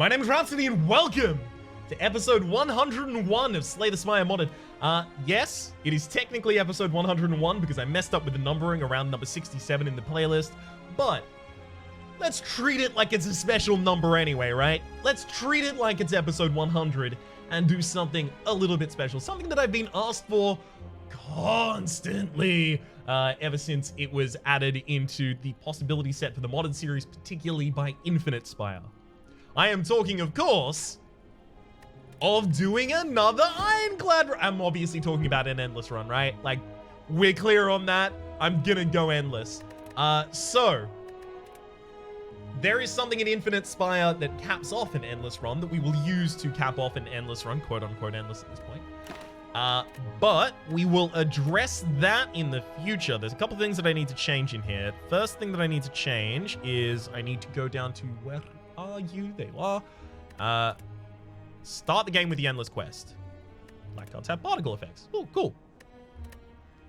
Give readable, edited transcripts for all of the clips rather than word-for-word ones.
My name is Rhapsody and welcome to episode 101 of Slay the Spire Modded. Yes, it is technically episode 101 because I messed up with the numbering around number 67 in the playlist, but let's treat it like it's a special number anyway, right? Let's treat it like it's episode 100 and do something a little bit special. Something that I've been asked for constantly ever since it was added into the possibility set for the modded series, particularly by Infinite Spire. I am talking, of course, of doing another Ironclad run. I'm obviously talking about an endless run, right? Like, we're clear on that. I'm gonna go endless. So, there is something in Infinite Spire that caps off an endless run that we will use to cap off an endless run, quote-unquote endless at this point. But we will address that in the future. There's a couple things that I need to change in here. First thing that I need to change is I need to go down to, where are you? There you are. Start the game with the endless quest. Black cards have particle effects. Oh, cool.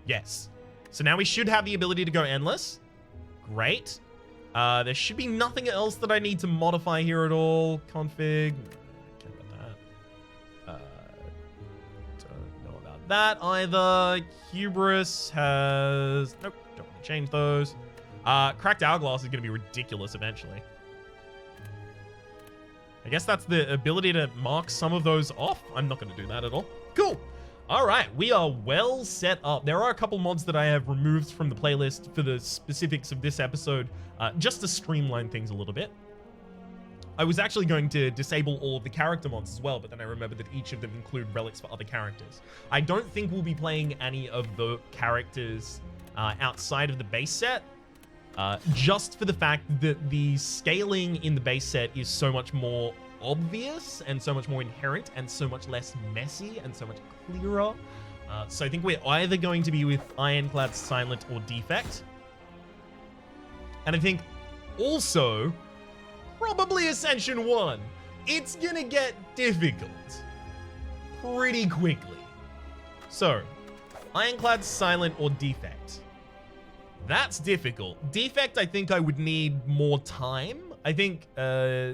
Yes. So now we should have the ability to go endless. Great. There should be nothing else that I need to modify here at all. Config. Don't care about that. Don't know about that either. Hubris has... Nope. Don't want to change those. Cracked Hourglass is going to be ridiculous eventually. I guess that's the ability to mark some of those off. I'm not going to do that at all. Cool. All right, we are well set up. There are a couple mods that I have removed from the playlist for the specifics of this episode, just to streamline things a little bit. I was actually going to disable all of the character mods as well, but then I remembered that each of them include relics for other characters. I don't think we'll be playing any of the characters outside of the base set. Just for the fact that the scaling in the base set is so much more obvious and so much more inherent and so much less messy and so much clearer. So I think we're either going to be with Ironclad, Silent, or Defect. And I think also probably Ascension 1. It's gonna get difficult pretty quickly. So, Ironclad, Silent, or Defect. That's difficult. Defect, I think I would need more time. I think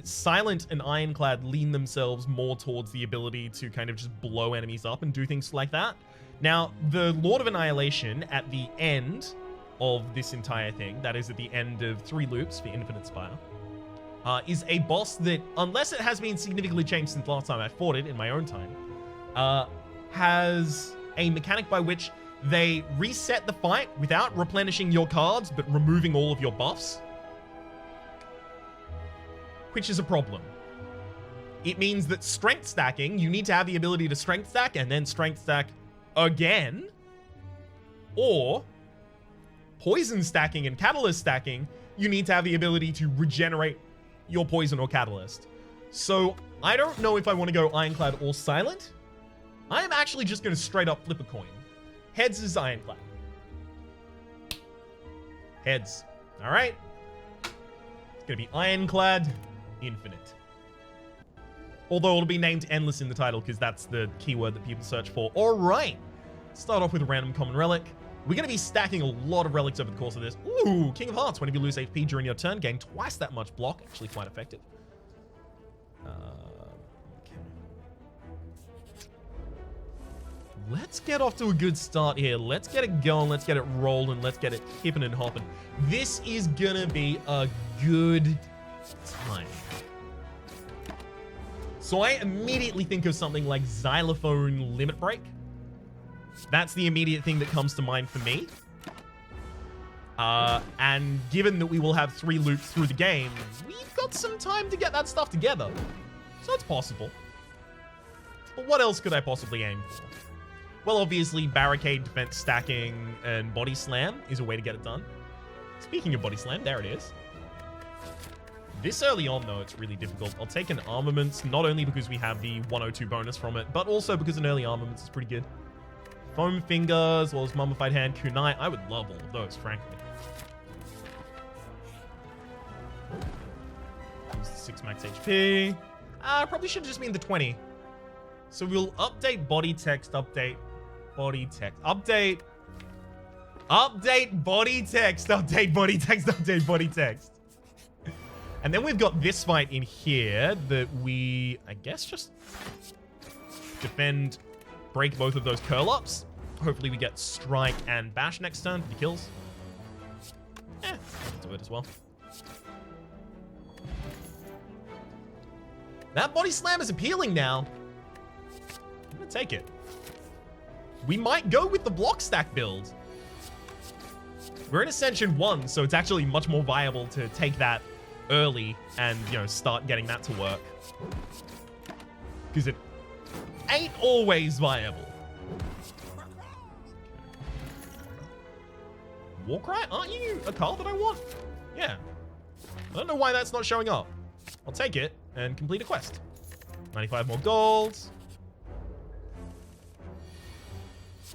Silent and Ironclad lean themselves more towards the ability to kind of just blow enemies up and do things like that. Now, the Lord of Annihilation at the end of this entire thing, that is at the end of 3 loops for Infinite Spire, is a boss that, unless it has been significantly changed since last time I fought it in my own time, has a mechanic by which they reset the fight without replenishing your cards, but removing all of your buffs. Which is a problem. It means that strength stacking, you need to have the ability to strength stack and then strength stack again. Or poison stacking and catalyst stacking, you need to have the ability to regenerate your poison or catalyst. So I don't know if I want to go Ironclad or Silent. I am actually just going to straight up flip a coin. Heads is Ironclad. Heads. All right. It's going to be Ironclad Infinite. Although it'll be named Endless in the title because that's the keyword that people search for. All right. Start off with a random common relic. We're going to be stacking a lot of relics over the course of this. Ooh, King of Hearts. Whenever you lose HP during your turn, gain twice that much block. Actually quite effective. Let's get off to a good start here. Let's get it going. Let's get it rolling. Let's get it hipping and hopping. This is gonna be a good time. So I immediately think of something like Xylophone Limit Break. That's the immediate thing that comes to mind for me. And given that we will have 3 loops through the game, we've got some time to get that stuff together. So it's possible. But what else could I possibly aim for? Well, obviously, barricade, defense, stacking, and body slam is a way to get it done. Speaking of body slam, there it is. This early on, though, it's really difficult. I'll take an armaments, not only because we have the 102 bonus from it, but also because an early armaments is pretty good. Foam Finger, as well as Mummified Hand, Kunai. I would love all of those, frankly. Use the 6 max HP. Probably should have just been the 20. So we'll update body text, update body text, update body text, update body text, update body text. And then we've got this fight in here that we, I guess, just defend, break both of those curl-ups. Hopefully we get strike and bash next turn for the kills. Do it as well. That body slam is appealing now. I'm gonna take it. We might go with the block stack build. We're in Ascension 1, so it's actually much more viable to take that early and, you know, start getting that to work. Because it ain't always viable. Warcry? Aren't you a card that I want? Yeah. I don't know why that's not showing up. I'll take it and complete a quest. 95 more gold.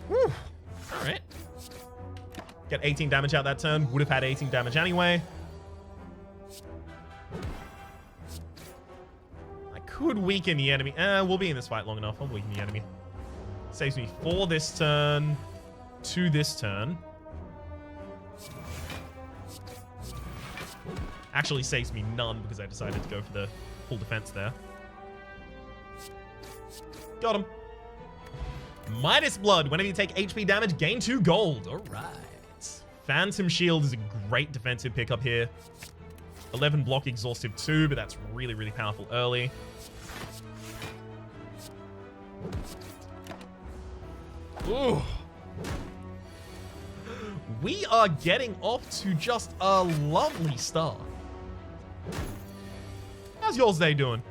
Whew. Alright. Get 18 damage out that turn. Would have had 18 damage anyway. I could weaken the enemy. We'll be in this fight long enough. I'll weaken the enemy. Saves me 4 this turn. 2 this turn. Actually saves me none because I decided to go for the full defense there. Got him. Midas Blood. Whenever you take HP damage, gain 2 gold. All right. Phantom Shield is a great defensive pickup here. 11 block exhaustive too, but that's really, really powerful early. Ooh. We are getting off to just a lovely start. How's y'all's day doing?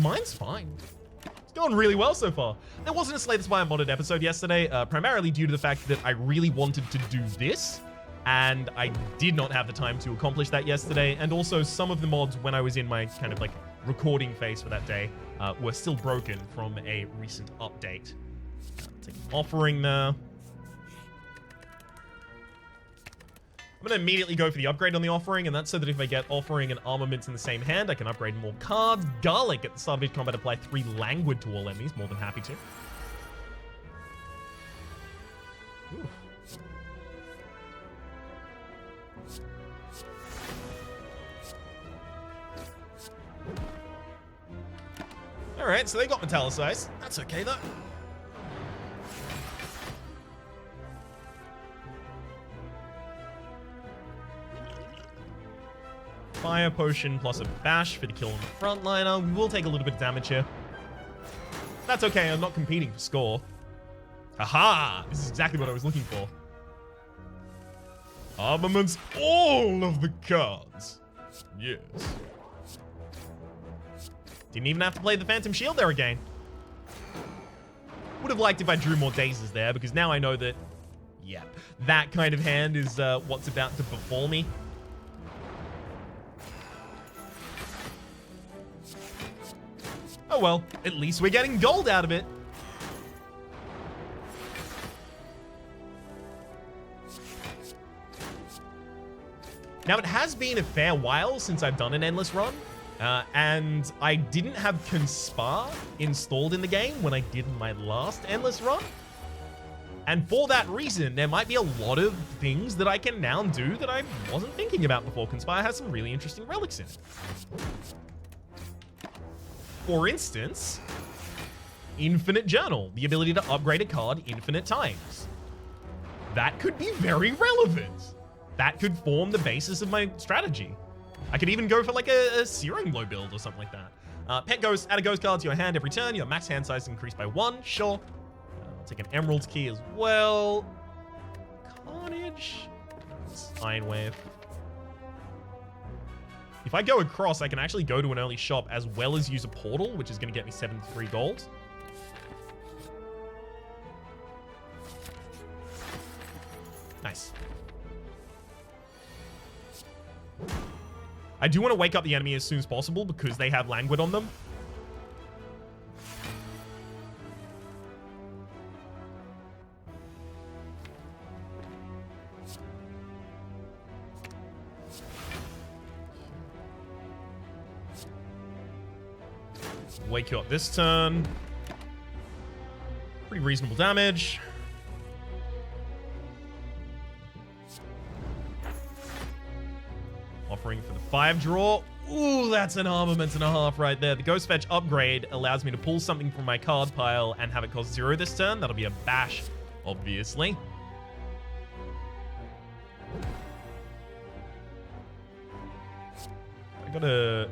Mine's fine. It's going really well so far. There wasn't a Slay the Spire modded episode yesterday, primarily due to the fact that I really wanted to do this, and I did not have the time to accomplish that yesterday, and also some of the mods when I was in my kind of like recording phase for that day were still broken from a recent update. Take an offering there. I'm going to immediately go for the upgrade on the offering, and that's so that if I get offering and armaments in the same hand, I can upgrade more cards. Garlic at the start of each combat, apply 3 languid to all enemies. More than happy to. Ooh. Alright, so they got metallicized. That's okay, though. Fire potion plus a bash for the kill on the frontliner. We will take a little bit of damage here. That's okay, I'm not competing for score. Haha! This is exactly what I was looking for. Armaments, all of the cards. Yes. Didn't even have to play the Phantom Shield there again. Would have liked if I drew more dazes there, because now I know that, yeah, that kind of hand is what's about to befall me. Oh well, at least we're getting gold out of it. Now, it has been a fair while since I've done an Endless run, and I didn't have Conspire installed in the game when I did my last Endless run. And for that reason, there might be a lot of things that I can now do that I wasn't thinking about before. Conspire has some really interesting relics in it. For instance, Infinite Journal, the ability to upgrade a card infinite times. That could be very relevant. That could form the basis of my strategy. I could even go for like a Searing Blow build or something like that. Pet Ghost, add a ghost card to your hand every turn. Your max hand size is increased by 1, sure. I'll take an Emerald Key as well. Carnage. It's Iron Wave. If I go across, I can actually go to an early shop as well as use a portal, which is going to get me 73 gold. Nice. I do want to wake up the enemy as soon as possible because they have Languid on them. Wake you up this turn. Pretty reasonable damage. offering for the 5 draw. Ooh, that's an armament and a half right there. The Ghost Fetch upgrade allows me to pull something from my card pile and have it cost 0 this turn. That'll be a bash, obviously. I gotta...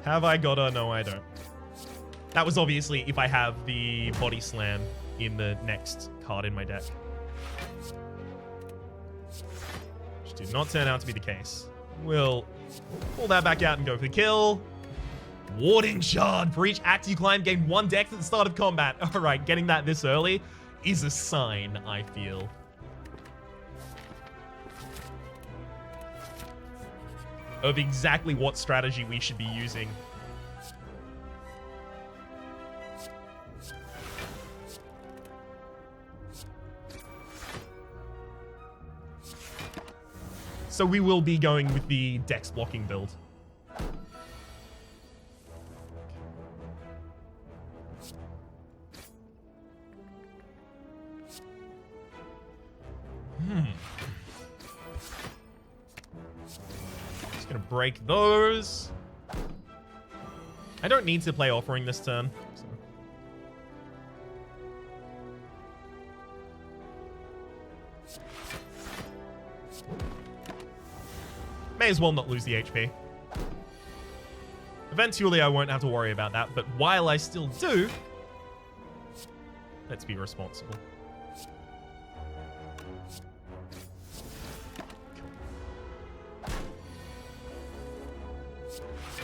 Have I gotta? No, I don't. That was obviously if I have the Body Slam in the next card in my deck. Which did not turn out to be the case. We'll pull that back out and go for the kill. Warding Shard. For each act you climb, gain 1 dex at the start of combat. Alright, getting that this early is a sign, I feel. Of exactly what strategy we should be using. So we will be going with the dex blocking build. Just gonna break those. I don't need to play offering this turn. So. May as well not lose the HP. Eventually, I won't have to worry about that, but while I still do, let's be responsible.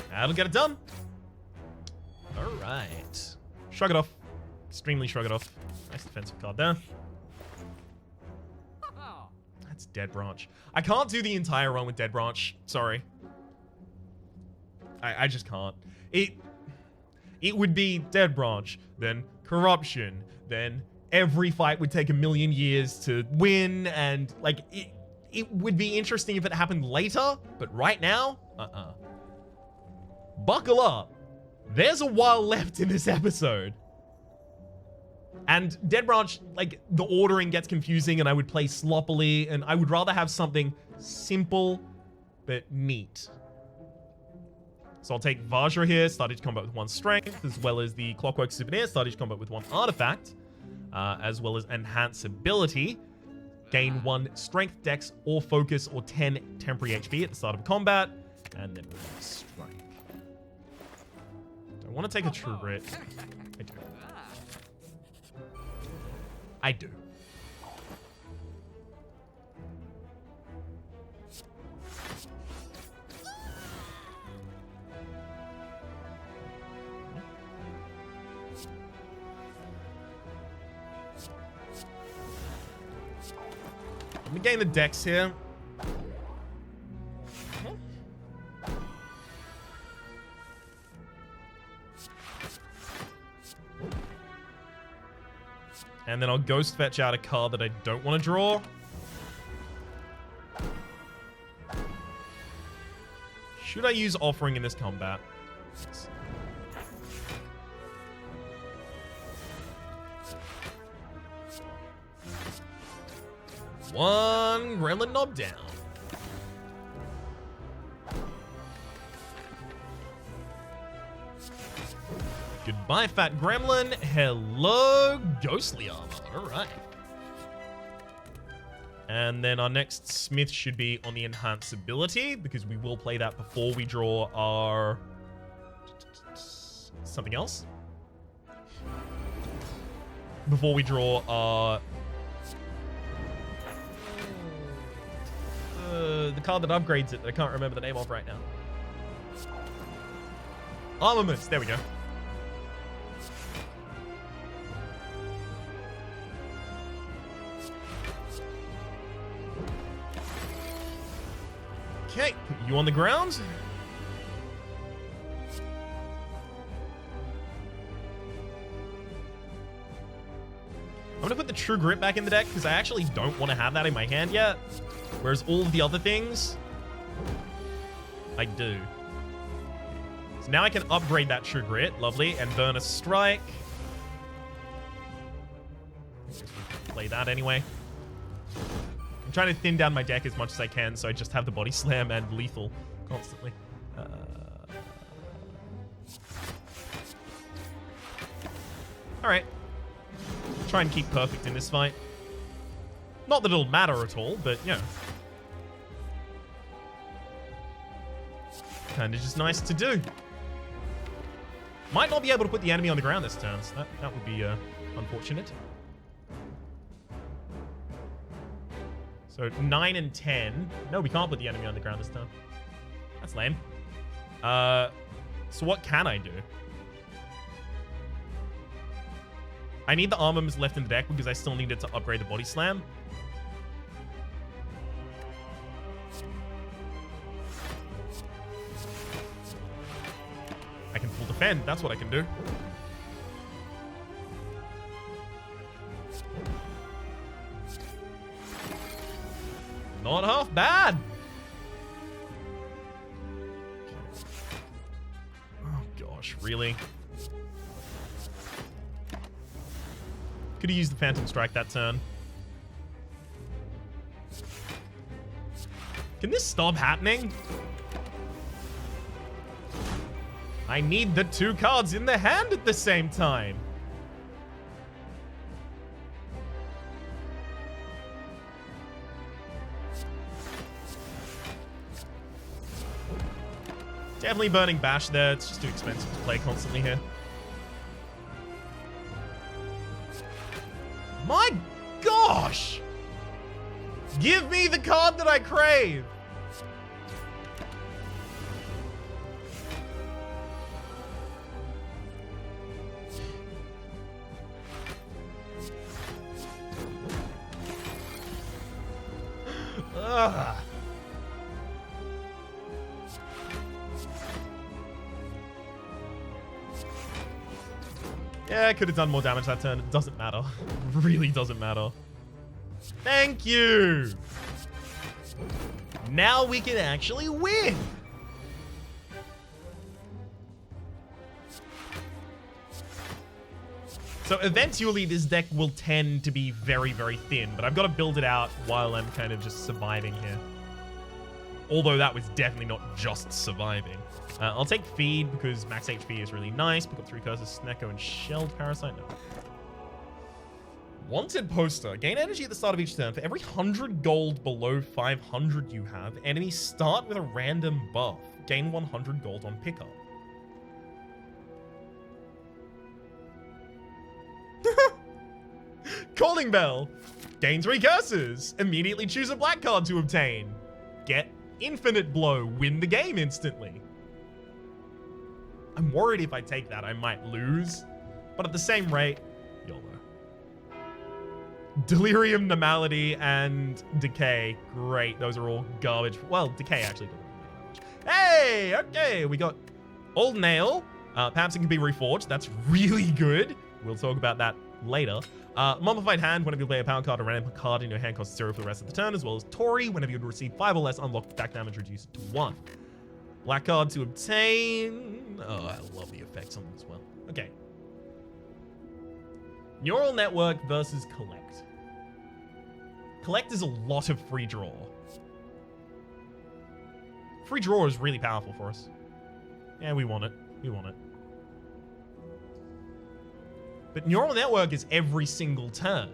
That'll get it done. All right. Shrug it off. Extremely shrug it off. Nice defensive card there. That's Dead Branch. I can't do the entire run with Dead Branch. Sorry. I just can't. It would be Dead Branch, then Corruption, then every fight would take 1,000,000 years to win, and like it would be interesting if it happened later, but right now, Buckle up. There's a while left in this episode. And Dead Branch, like, the ordering gets confusing and I would play sloppily, and I would rather have something simple but neat. So I'll take Vajra here, start each combat with 1 strength, as well as the Clockwork Souvenir, start each combat with 1 artifact, as well as Enhance Ability. Gain 1 strength, dex, or focus, or 10 temporary HP at the start of combat, and then 1 strike. Do I want to take a True Grit? I do. I do. Let me gain the dex here. And then I'll Ghost Fetch out a card that I don't want to draw. Should I use Offering in this combat? Yes. One Gremlin knob down. Goodbye, Fat Gremlin. Hello, Ghostly Armor. All right. And then our next Smith should be on the Enhance Ability, because we will play that before we draw our... something else. Before we draw our... the card that upgrades it that I can't remember the name of right now. Armaments. There we go. Okay, put you on the ground. I'm gonna put the True Grit back in the deck because I actually don't want to have that in my hand yet. Whereas all of the other things, I do. So now I can upgrade that True Grit, lovely, and burn a strike. Play that anyway. I'm trying to thin down my deck as much as I can, so I just have the body slam and lethal constantly. Alright. Try and keep perfect in this fight. Not that it'll matter at all, but, you know. Kinda just nice to do. Might not be able to put the enemy on the ground this turn, so that would be unfortunate. So 9 and 10. No, we can't put the enemy on the ground this turn. That's lame. So what can I do? I need the armaments left in the deck because I still needed to upgrade the body slam. I can full defend. That's what I can do. Not half bad. Oh gosh, really? Could have used the Phantom Strike that turn. Can this stop happening? I need the 2 cards in the hand at the same time. Definitely burning Bash there. It's just too expensive to play constantly here. My gosh! Give me the card that I crave! Ugh. Yeah, I could have done more damage that turn. It doesn't matter. It really doesn't matter. Thank you! Now we can actually win! So eventually this deck will tend to be very, very thin, but I've got to build it out while I'm kind of just surviving here. Although that was definitely not just surviving. I'll take Feed because max HP is really nice. Pick up 3 curses, Snecko, and Shelled Parasite. No. Wanted poster. Gain energy at the start of each turn. For every 100 gold below 500 you have, enemies start with a random buff. Gain 100 gold on pickup. Calling Bell. Gain 3 curses. Immediately choose a black card to obtain. Get Infinite Blow. Win the game instantly. I'm worried if I take that, I might lose. But at the same rate, YOLO. Delirium, Normality, and Decay. Great. Those are all garbage. Well, Decay actually doesn't matter that much. Hey! Okay, we got Old Nail. Perhaps it can be reforged. That's really good. We'll talk about that later. Mummified Hand, whenever you play a power card, a random card in your hand costs 0 for the rest of the turn, as well as Tori, whenever you would receive 5 or less, unlock attack damage, reduce it to 1. Black card to obtain. Oh, I love the effects on them as well. Okay. Neural Network versus Collect. Collect is a lot of free draw. Free draw is really powerful for us. Yeah, we want it. We want it. But Neural Network is every single turn.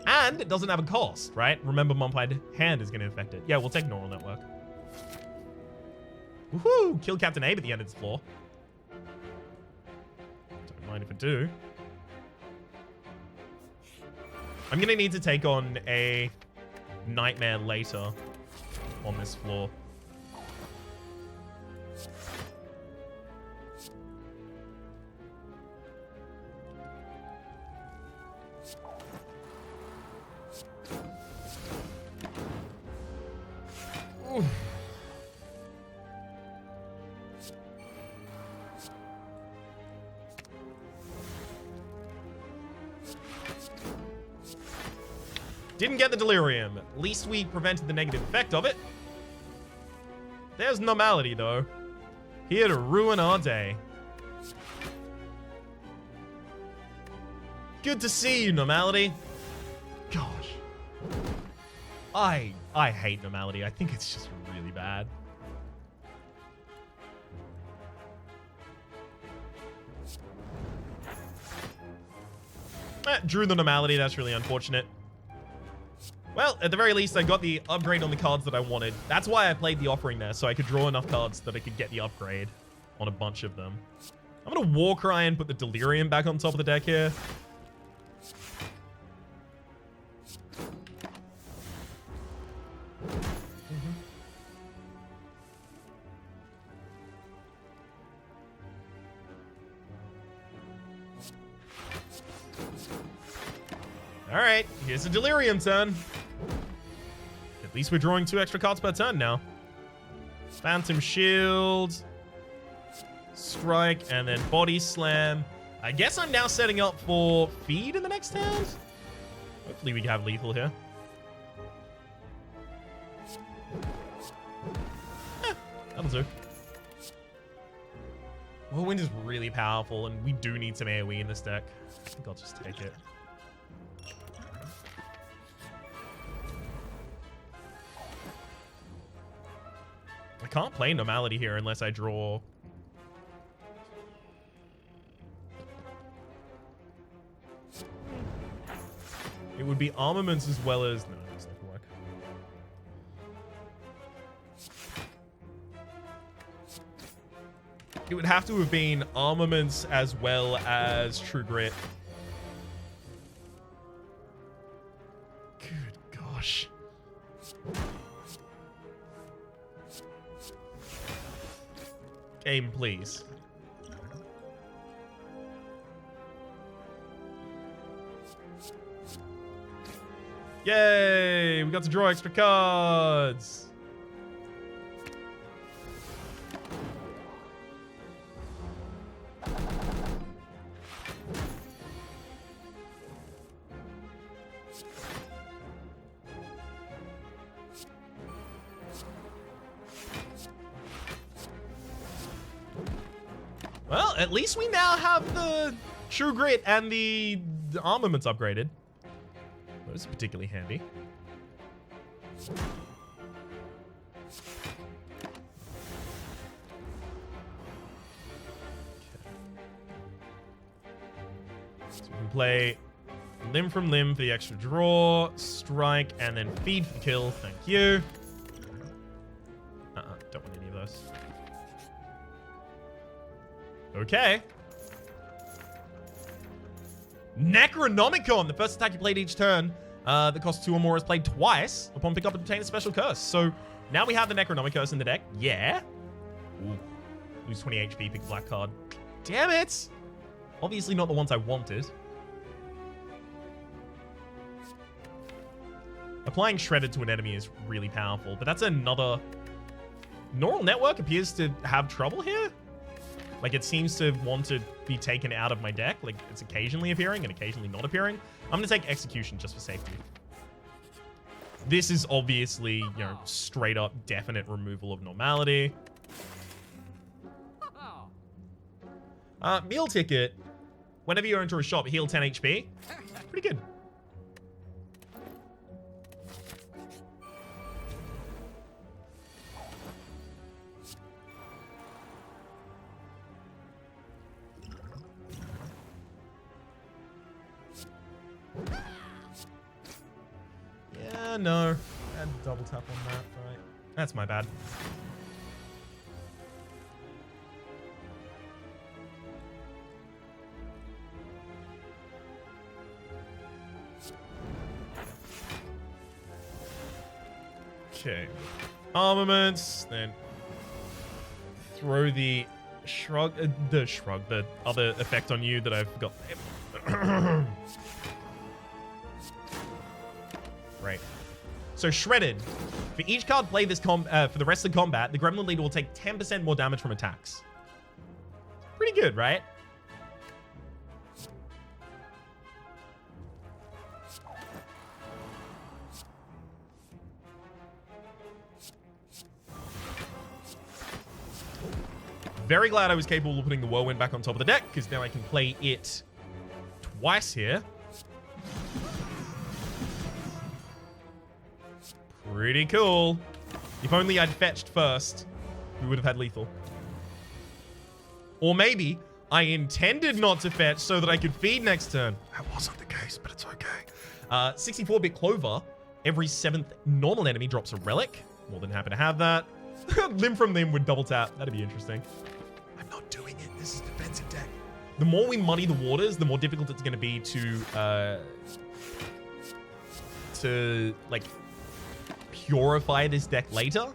And it doesn't have a cost, right? Remember, Mummified Hand is going to affect it. Yeah, we'll take Neural Network. Woohoo! Kill Captain Abe at the end of this floor. Don't mind if I do. I'm going to need to take on a Nightmare later on this floor. Oof. Didn't get the Delirium. At least we prevented the negative effect of it. There's Normality, though. Here to ruin our day. Good to see you, Normality. Gosh. I hate normality. I think it's just really bad. Drew the normality. That's really unfortunate. Well, at the very least, I got the upgrade on the cards that I wanted. That's why I played the offering there, so I could draw enough cards that I could get the upgrade on a bunch of them. I'm going to Warcry and put the Delirium back on top of the deck here. All right, here's a Delirium turn. At least we're drawing 2 extra cards per turn now. Phantom Shield, Strike, and then Body Slam. I guess I'm now setting up for Feed in the next hand. Hopefully we have lethal here. That'll do. Whirlwind is really powerful, and we do need some AoE in this deck. I think I'll just take it. I can't play Normality here unless I draw. It would be Armaments as well as... No, that's not gonna work. It would have to have been Armaments as well as True Grit. Good gosh. Game, please. Yay! We got to draw extra cards. Well, at least we now have the True Grit and the Armaments upgraded. Those are particularly handy. Okay. So we can play Limb from Limb for the extra draw, Strike, and then Feed for the kill. Thank you. Don't want any of those. Okay. Necronomicon, the first attack you played each turn that costs 2 or more is played twice upon pickup and obtain a special curse. So now we have the Necronomicon in the deck. Yeah. Ooh. Lose 20 HP, pick a black card. Damn it! Obviously not the ones I wanted. Applying Shredded to an enemy is really powerful, but that's another... Neural Network appears to have trouble here. Like, it seems to want to be taken out of my deck. Like, it's occasionally appearing and occasionally not appearing. I'm going to take Execution just for safety. This is obviously, you know, straight up definite removal of normality. Meal ticket. Whenever you enter a shop, heal 10 HP. Pretty good. Yeah, no. I had to double tap on that. Right. That's my bad. Okay. Armaments, then throw the shrug, the other effect on you that I've got. Right. So Shredded. For each card played this for the rest of the combat, the Gremlin leader will take 10% more damage from attacks. Pretty good, right? Very glad I was capable of putting the Whirlwind back on top of the deck, because now I can play it twice here. Pretty cool. If only I'd fetched first, we would have had lethal. Or maybe I intended not to fetch so that I could feed next turn. That wasn't the case, but it's okay. 64-bit Clover. Every 7th normal enemy drops a relic. More than happy to have that. Limb from Limb with double tap. That'd be interesting. I'm not doing it. This is a defensive deck. The more we muddy the waters, the more difficult it's going to be to like purify this deck later.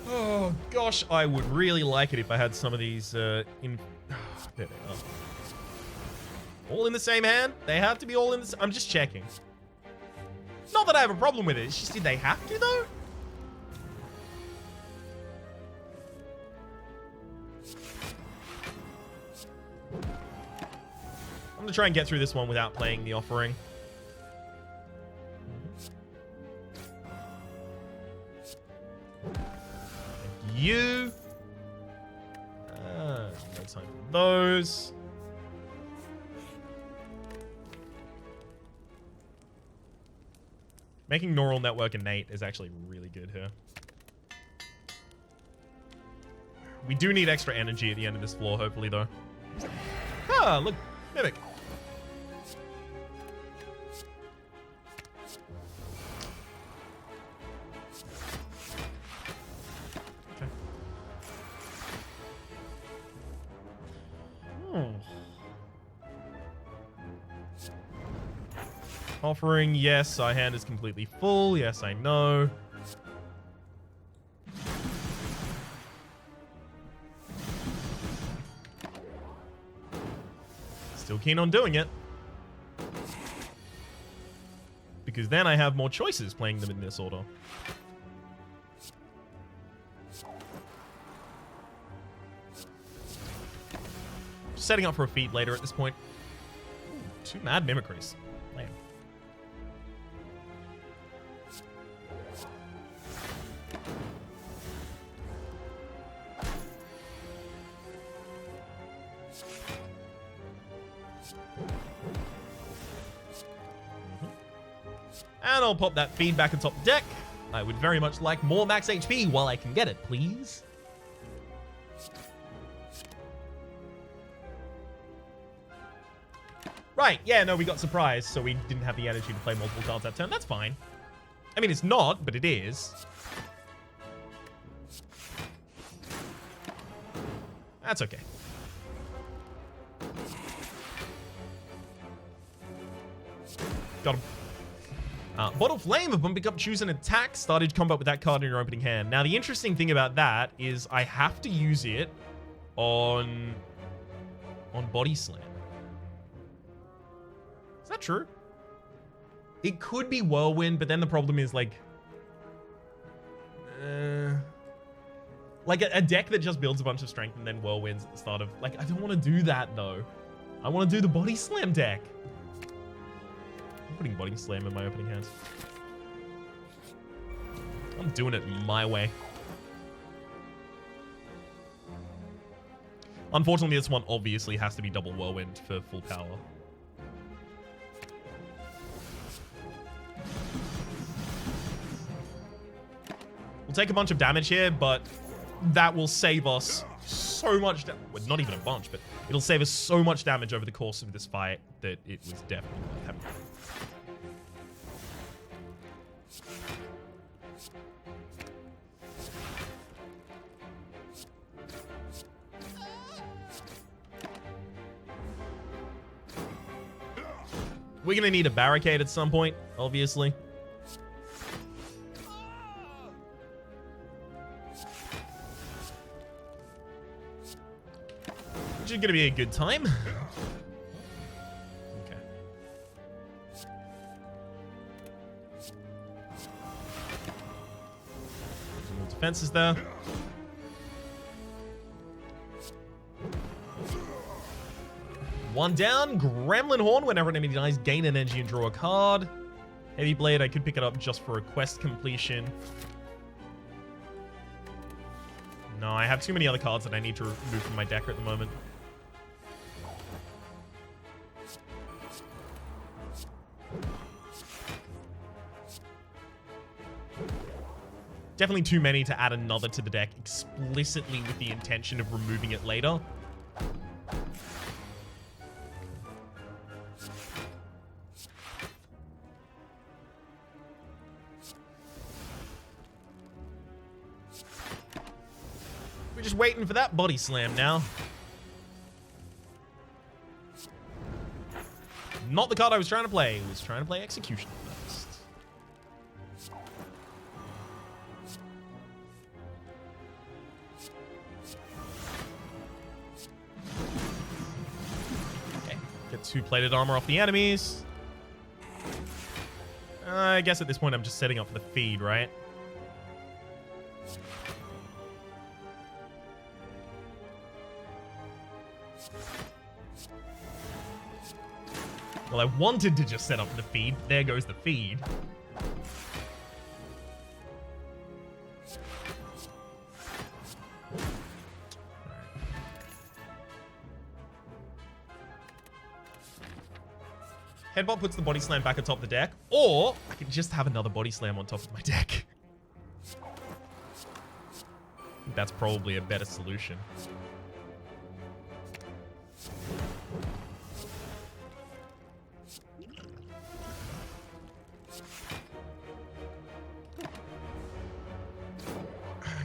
Oh gosh, I would really like it if I had some of these in. There they are. All in the same hand? They have to be all in the. I'm just checking. Not that I have a problem with it. It's just, did they have to though? I'm gonna try and get through this one without playing the offering. You. No time for those. Making neural network innate is actually really good here. We do need extra energy at the end of this floor, hopefully, though. Ah, look, Mimic. Okay. Offering, yes, our hand is completely full. Yes, I know. Still keen on doing it. Because then I have more choices playing them in this order. Setting up for a feat later at this point. Ooh, 2 mad mimicries. Man. And I'll pop that feed back atop the deck. I would very much like more max HP while I can get it, please. Right, yeah, no, we got surprised, so we didn't have the energy to play multiple cards that turn. That's fine. I mean, it's not, but it is. That's okay. Got him. Bottle Flame, upon pick up, choose an attack, started combat with that card in your opening hand. Now, the interesting thing about that is I have to use it on Body Slam. Is that true? It could be Whirlwind, but then the problem is, like a deck that just builds a bunch of strength and then Whirlwinds at the start of... Like, I don't want to do that, though. I want to do the Body Slam deck. I'm putting Body Slam in my opening hands. I'm doing it my way. Unfortunately, this one obviously has to be double Whirlwind for full power. We'll take a bunch of damage here, but that will save us so much well, not even a bunch, but it'll save us so much damage over the course of this fight that it was definitely worth having. We're gonna need a barricade at some point, obviously. Which is gonna be a good time. Okay. Some more defenses there. One down. Gremlin Horn. Whenever an enemy dies, gain energy and draw a card. Heavy Blade, I could pick it up just for a quest completion. No, I have too many other cards that I need to remove from my deck at the moment. Definitely too many to add another to the deck explicitly with the intention of removing it later. We're just waiting for that body slam now. Not the card I was trying to play. I was trying to play Execution first. Okay. Get 2 plated armor off the enemies. I guess at this point I'm just setting up for the feed, right? Well, I wanted to just set up the feed. There goes the feed. Headbutt puts the body slam back atop the deck, or I can just have another body slam on top of my deck. That's probably a better solution.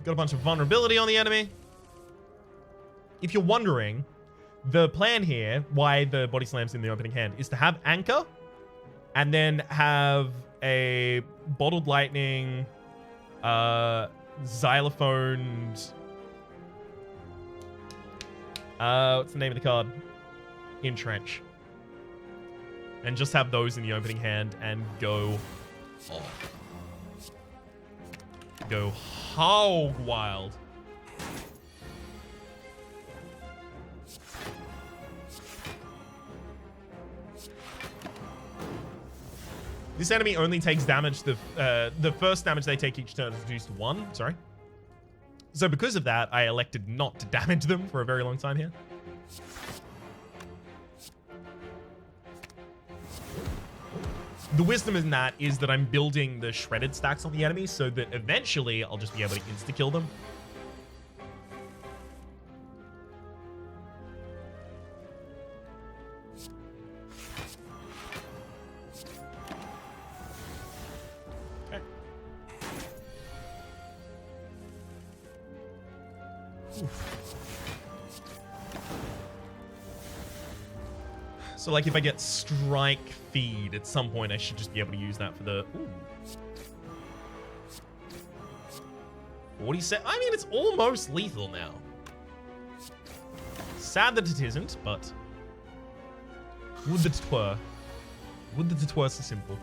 Got a bunch of vulnerability on the enemy. If you're wondering, the plan here, why the body slams in the opening hand, is to have Anchor and then have a Bottled Lightning, Xylophoned, what's the name of the card? Entrench. And just have those in the opening hand and go off. Go hog wild. This enemy only takes damage. The first damage they take each turn is reduced to 1. Sorry. So because of that, I elected not to damage them for a very long time here. The wisdom in that is that I'm building the shredded stacks on the enemy so that eventually I'll just be able to insta-kill them. Okay. Oof. So, like, if I get strike feed at some point, I should just be able to use that for the... Ooh. 47... I mean, it's almost lethal now. Sad that it isn't, but... Would that it were. Would that it were so simple.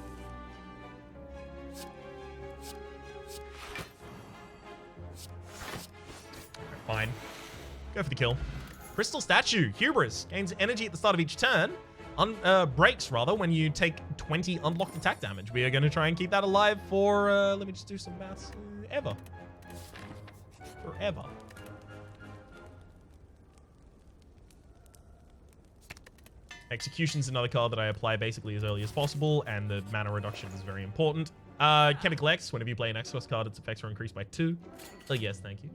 Fine. Go for the kill. Crystal Statue. Hubris. Gains energy at the start of each turn. Breaks, rather, when you take 20 unlocked attack damage. We are going to try and keep that alive for... let me just do some maths. Forever. Execution's another card that I apply basically as early as possible, and the mana reduction is very important. Chemical X. Whenever you play an X-Cost card, its effects are increased by 2. Oh, yes, thank you.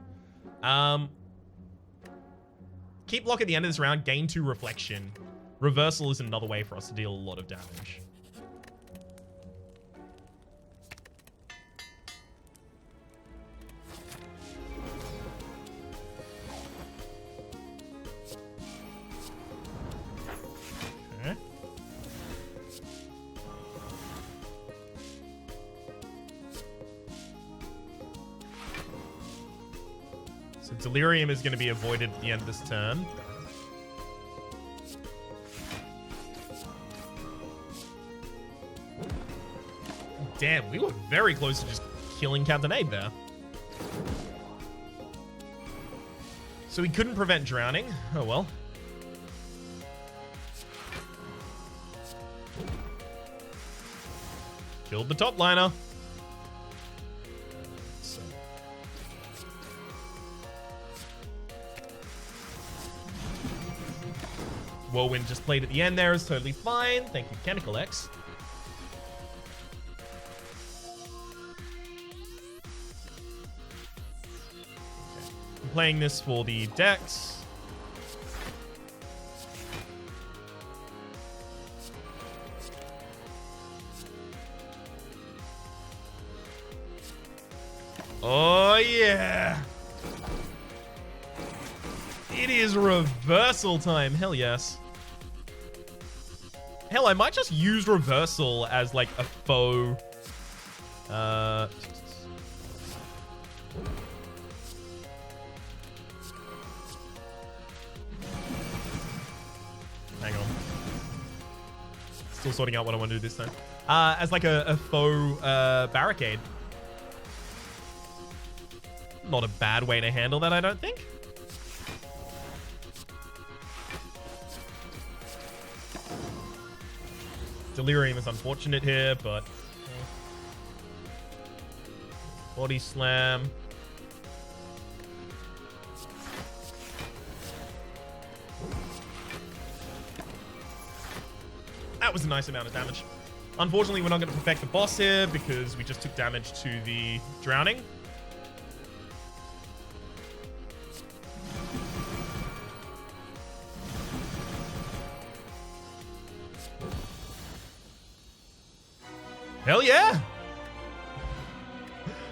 Keep block at the end of this round, gain 2 reflection. Reversal is another way for us to deal a lot of damage. Okay. So Delirium is going to be avoided at the end of this turn. Damn, we were very close to just killing Captain Abe there. So we couldn't prevent drowning. Oh well. Killed the top liner. So. Whirlwind just played at the end there is totally fine. Thank you, Chemical X. Okay. I'm playing this for the decks. Oh, yeah. It is reversal time. Hell yes. Hell, I might just use reversal as like a faux. Hang on. Still sorting out what I want to do this time. As like a faux barricade. Not a bad way to handle that, I don't think. Delirium is unfortunate here, but... Body slam. That was a nice amount of damage. Unfortunately, we're not going to perfect the boss here because we just took damage to the drowning. Hell yeah!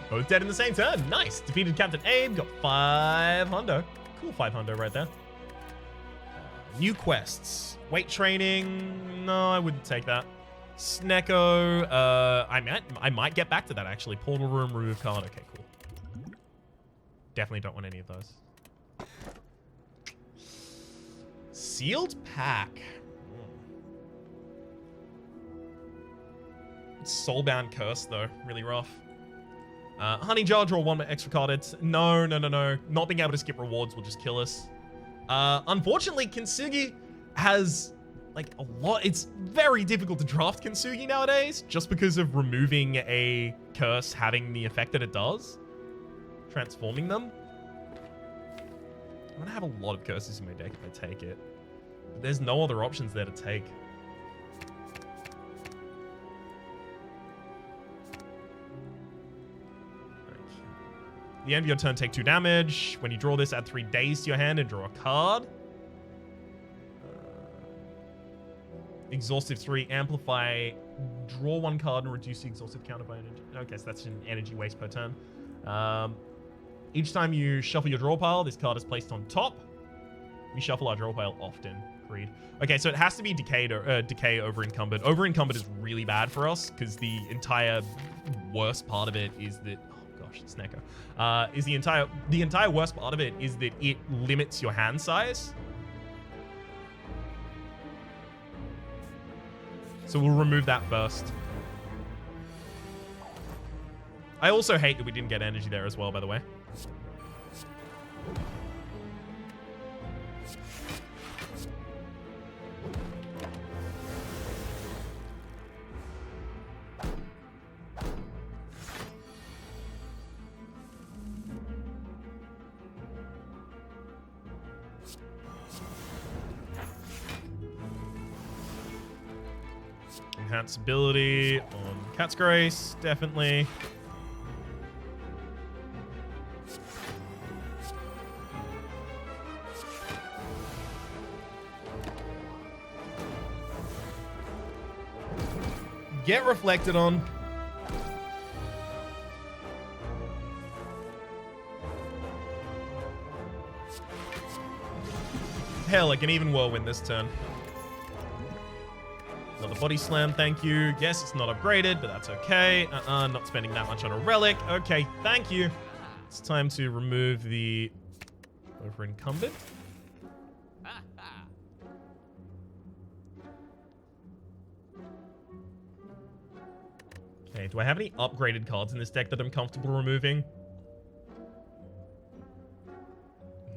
Both dead in the same turn. Nice. Defeated Captain Abe. Got 500. Cool 500 right there. New quests. Weight training. No, I wouldn't take that. Snecko. I might get back to that actually. Portal room, remove card. Okay, cool. Definitely don't want any of those. Sealed pack. Soulbound Curse, though. Really rough. Honey Jar, draw one extra card. It's no. Not being able to skip rewards will just kill us. Unfortunately, Kintsugi has, like, a lot. It's very difficult to draft Kintsugi nowadays, just because of removing a curse having the effect that it does. Transforming them. I'm going to have a lot of curses in my deck if I take it. But there's no other options there to take. The end of your turn, take 2 damage. When you draw this, add 3 days to your hand and draw a card. Exhaustive 3, amplify. Draw 1 card and reduce the exhaustive counter by energy. Okay, so that's an energy waste per turn. Each time you shuffle your draw pile, this card is placed on top. We shuffle our draw pile often. Agreed. Okay, so it has to be decayed or decay over encumbered. Over encumbered is really bad for us because the entire worst part of it is that. Gosh, it's Snecko. Is the entire worst part of it is that it limits your hand size. So we'll remove that first. I also hate that we didn't get energy there as well, by the way. Enhance ability on Cat's Grace, definitely. Get reflected on. Hell, I can even whirlwind this turn. Another body slam, thank you. Yes, it's not upgraded, but that's okay. Not spending that much on a relic. Okay, thank you. It's time to remove the over encumbered. Okay, do I have any upgraded cards in this deck that I'm comfortable removing?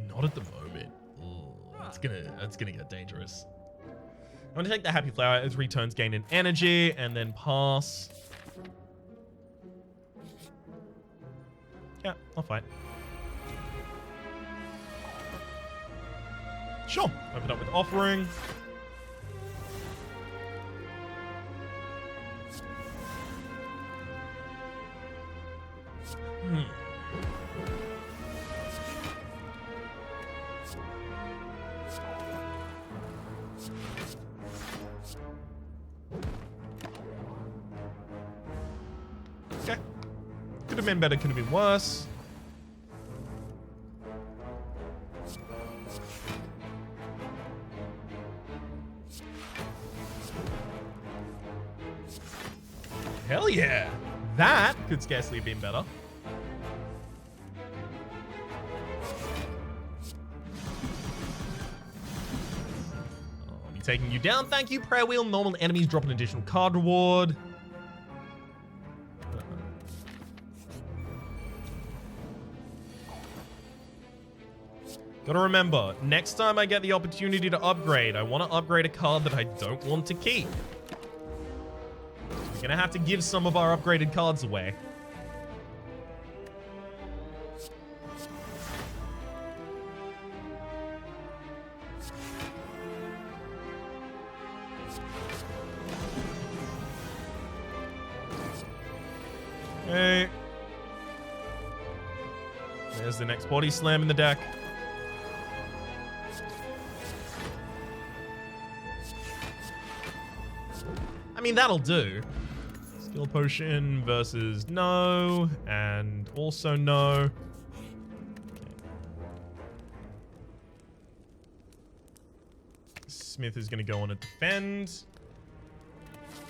Not at the moment. Ooh, that's gonna get dangerous. I'm going to take the Happy Flower as returns gain in energy and then pass. Yeah, I'll fight. Sure. Open up with offering. Okay. Could have been better, could have been worse. Hell yeah. That could scarcely have been better. I'll be taking you down. Thank you, prayer wheel. Normal enemies drop an additional card reward. Gotta remember, next time I get the opportunity to upgrade, I want to upgrade a card that I don't want to keep. We're gonna have to give some of our upgraded cards away. Okay. There's the next body slam in the deck. I mean, that'll do. Skill potion versus no, and also no. Okay. Smith is going to go on a defend.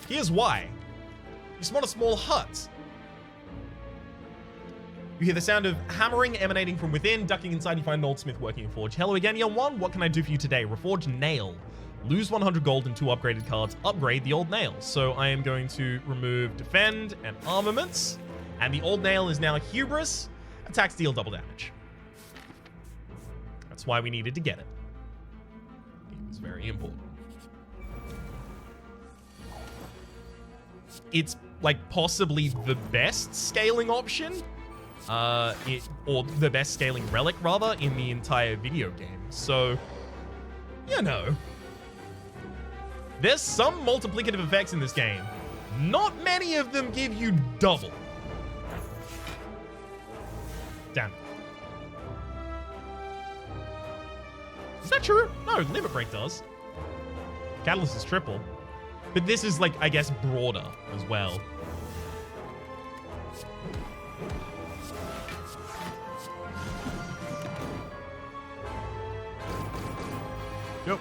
Here's why. You spawn a small hut. You hear the sound of hammering emanating from within. Ducking inside, you find an old smith working a forge. Hello again, young one. What can I do for you today? Reforge nail. Lose 100 gold and 2 upgraded cards. Upgrade the old nail. So I am going to remove defend and armaments. And the old nail is now hubris. Attacks deal double damage. That's why we needed to get it. It was very important. It's like possibly the best scaling option. Or the best scaling relic rather in the entire video game. So, you know. There's some multiplicative effects in this game. Not many of them give you double. Damn. Is that true? No, Limit Break does. Catalyst is triple. But this is, like, I guess, broader as well. Yep.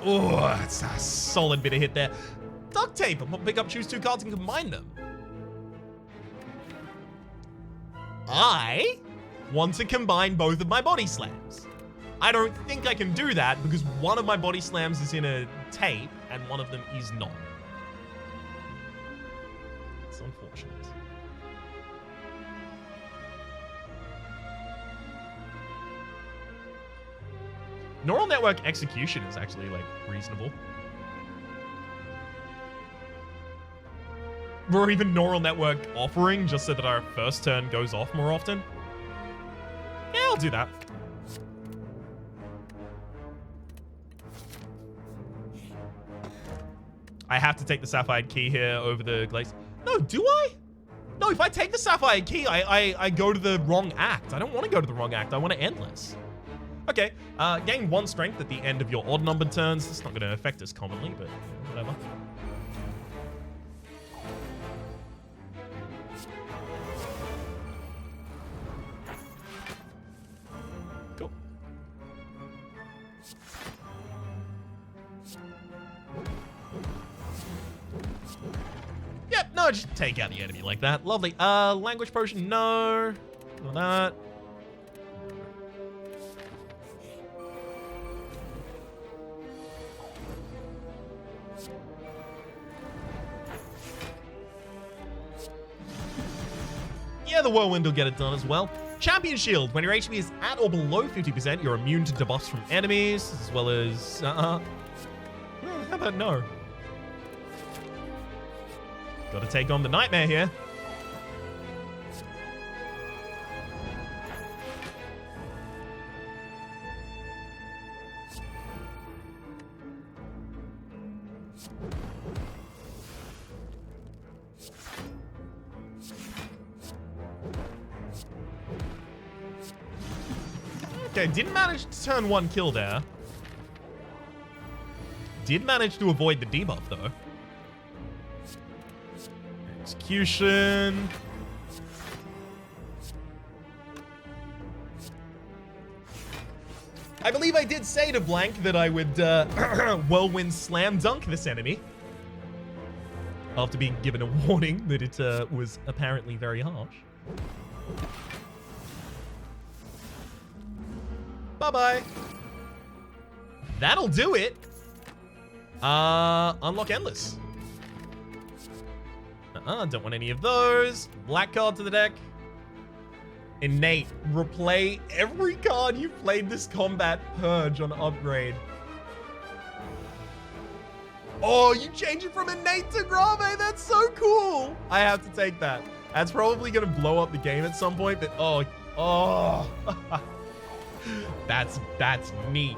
Oh, that's a solid bit of hit there. Duct tape. I'm gonna pick up, choose 2 cards and combine them. I want to combine both of my body slams. I don't think I can do that because one of my body slams is in a tape and one of them is not. It's unfortunate. Neural network execution is actually, like, reasonable. Or even neural network offering, just so that our first turn goes off more often. Yeah, I'll do that. I have to take the Sapphire Key here over the Glaze. No, do I? No, if I take the Sapphire Key, I go to the wrong act. I don't want to go to the wrong act. I want to Endless. Okay, gain 1 strength at the end of your odd numbered turns. It's not going to affect us commonly, but whatever. Cool. Yep, no, just take out the enemy like that. Lovely. Language potion, no. Not that. Yeah, the Whirlwind will get it done as well. Champion Shield. When your HP is at or below 50%, you're immune to debuffs from enemies, as well as... how about no? Gotta take on the Nightmare here. Okay, didn't manage to turn one kill there. Did manage to avoid the debuff, though. Execution. I believe I did say to Blank that I would whirlwind slam dunk this enemy. After being given a warning that it was apparently very harsh. Bye-bye. That'll do it. Unlock Endless. Don't want any of those. Black card to the deck. Innate. Replay every card you've played this combat. Purge on upgrade. Oh, you change it from Innate to Grave. That's so cool. I have to take that. That's probably going to blow up the game at some point, but oh. That's neat.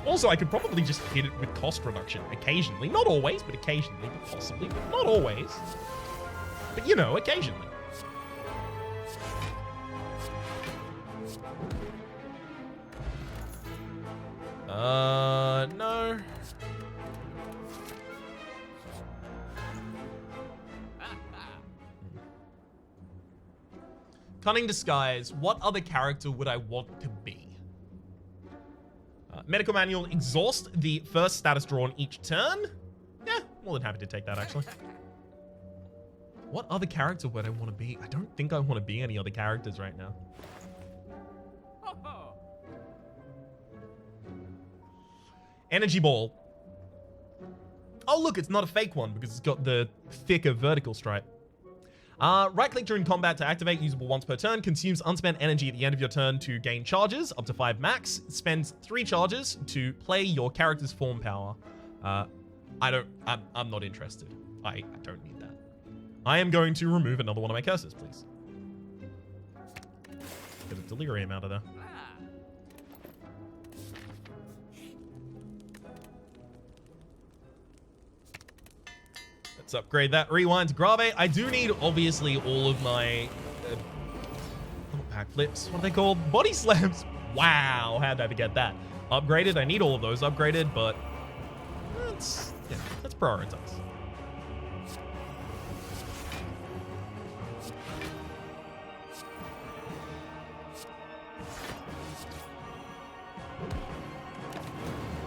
Also, I could probably just hit it with cost reduction occasionally. Not always, but occasionally. But possibly, but not always. But, you know, occasionally. No. Cunning Disguise. What other character would I want to be? Medical Manual. Exhaust the first status drawn each turn. Yeah, more than happy to take that, actually. What other character would I want to be? I don't think I want to be any other characters right now. Energy Ball. Oh, look, it's not a fake one because it's got the thicker vertical stripe. Right-click during combat to activate, usable once per turn. Consumes unspent energy at the end of your turn to gain charges, up to 5 max. Spends 3 charges to play your character's form power. I'm not interested. I don't need that. I am going to remove another one of my curses, please. Get a delirium out of there. Let's upgrade that. Rewind to Grave. I do need, obviously, all of my... not backflips. What are they called? Body slams. Wow, how'd I forget that? Upgraded. I need all of those upgraded, but... let's prioritize.